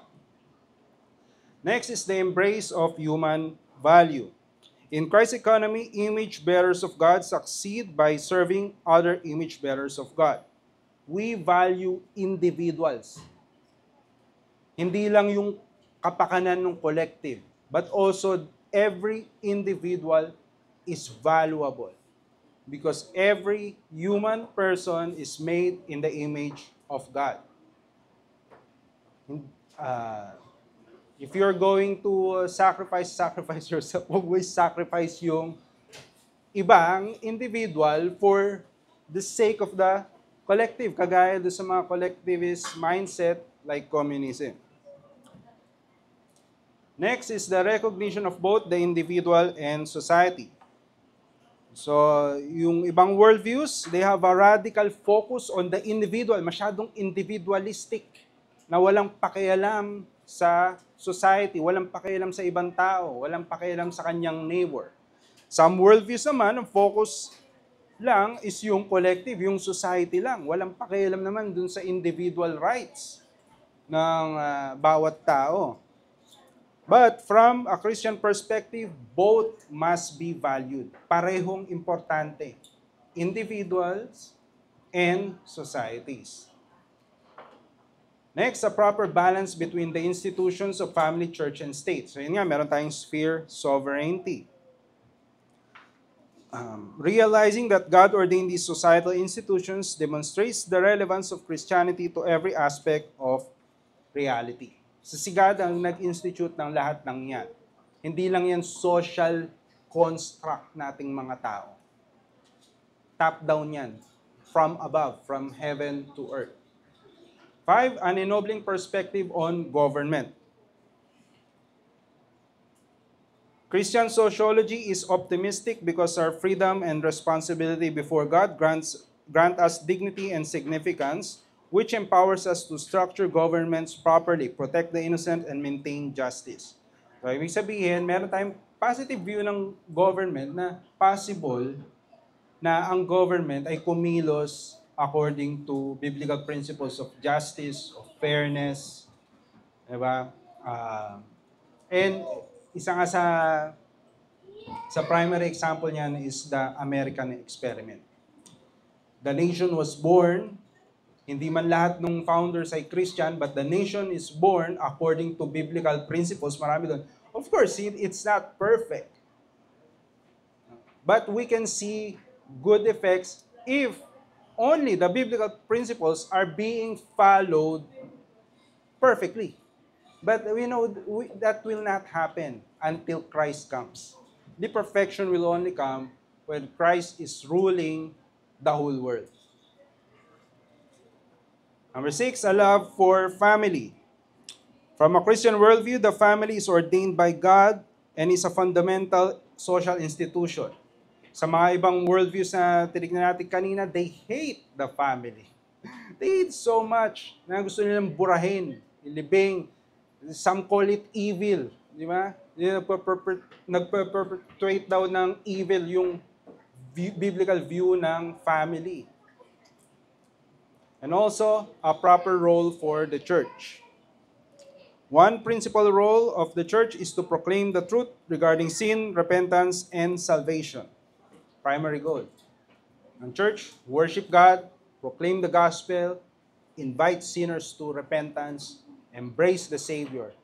Next is the embrace of human value. In Christ's economy, image bearers of God succeed by serving other image bearers of God. We value individuals. Hindi lang yung kapakanan ng collective, but also every individual is valuable because every human person is made in the image of God. If you're going to sacrifice yourself. Always sacrifice yung ibang individual for the sake of the collective. Kagaya do sa mga collectivist mindset like communism. Next is the recognition of both the individual and society. So, yung ibang worldviews, they have a radical focus on the individual. Masyadong individualistic na walang pakialam sa society, walang pakialam sa ibang tao, walang pakialam sa kanyang neighbor. Some worldviews naman, ang focus lang is yung collective, yung society lang. Walang pakialam naman dun sa individual rights ng bawat tao. But from a Christian perspective, both must be valued. Parehong importante. Individuals and societies. Next, a proper balance between the institutions of family, church, and state. So yun nga, meron tayong sphere sovereignty. Realizing that God ordained these societal institutions demonstrates the relevance of Christianity to every aspect of reality. So si God ang nag-institute ng lahat ng yan. Hindi lang yan social construct nating mga tao. Top down yan. From above, from heaven to earth. 5, an ennobling perspective on government. Christian sociology is optimistic because our freedom and responsibility before God grants grant us dignity and significance, which empowers us to structure governments properly, protect the innocent, and maintain justice. So, ibig sabihin, meron tayong positive view ng government na possible na ang government ay kumilos according to biblical principles of justice, of fairness, diba? And isa nga sa primary example niyan is the American experiment. The nation was born, hindi man lahat ng founders ay Christian, but the nation is born according to biblical principles. Marami doon. Of course, it's not perfect. But we can see good effects if only the biblical principles are being followed perfectly. But we know that will not happen until Christ comes. The perfection will only come when Christ is ruling the whole world. Number 6, a love for family. From a Christian worldview, the family is ordained by God and is a fundamental social institution. Sa mga ibang worldviews na tinignan natin kanina, they hate the family. They hate so much na gusto nilang burahin, ilibing. Some call it evil. Di ba? Nagpa-perpetuate daw ng evil yung biblical view ng family. And also, a proper role for the church. One principal role of the church is to proclaim the truth regarding sin, repentance, and salvation. Primary goal. Ang church, worship God, proclaim the gospel, invite sinners to repentance, embrace the Savior,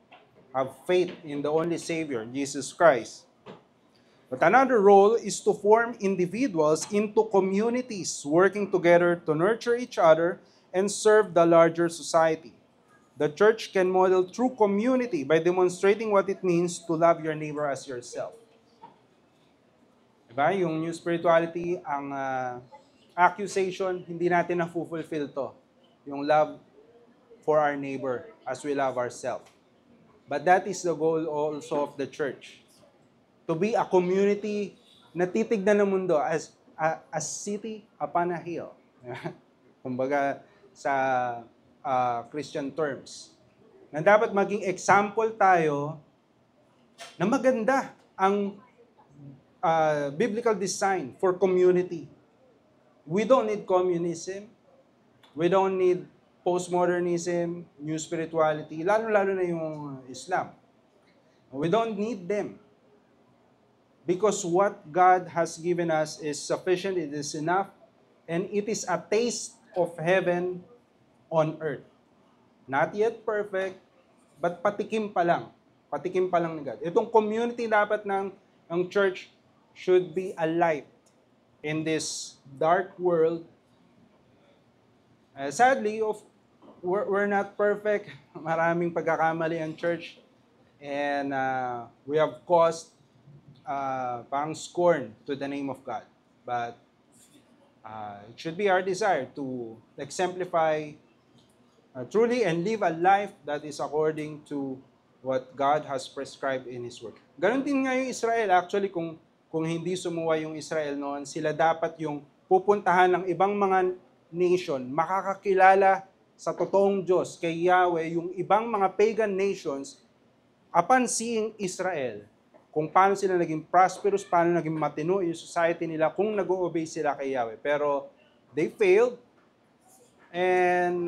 have faith in the only Savior, Jesus Christ. But another role is to form individuals into communities working together to nurture each other and serve the larger society. The church can model true community by demonstrating what it means to love your neighbor as yourself. Diba? Yung new spirituality, ang accusation, hindi natin na-fulfill to. Yung love for our neighbor as we love ourselves. But that is the goal also of the church. To be a community na titignan ng mundo as a city upon a hill. Kumbaga sa Christian terms. Na dapat maging example tayo na maganda ang biblical design for community. We don't need communism. We don't need postmodernism, new spirituality, lalo-lalo na yung Islam. We don't need them. Because what God has given us is sufficient, it is enough, and it is a taste of heaven on earth. Not yet perfect, but patikim pa lang. Patikim pa lang ni God. Itong community dapat ng church should be a light in this dark world. Sadly, we're not perfect. Maraming pagkakamali ang church. And we have caused parang scorn to the name of God. But it should be our desire to exemplify truly and live a life that is according to what God has prescribed in His Word. Ganon din nga yung Israel. Actually, kung hindi sumuwa yung Israel noon, sila dapat yung pupuntahan ng ibang mga nation, makakakilala sa totoong Diyos, kay Yahweh, yung ibang mga pagan nations, upon seeing Israel, kung paano sila naging prosperous, paano naging matino yung society nila, kung nag-o-obey sila kay Yahweh. Pero they failed, and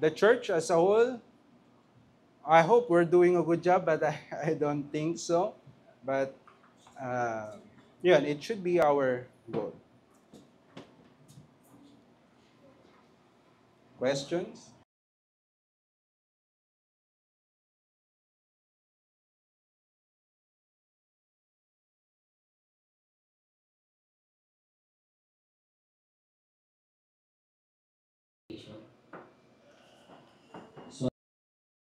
the church as a whole, I hope we're doing a good job, but I don't think so. But yun, it should be our goal. Questions?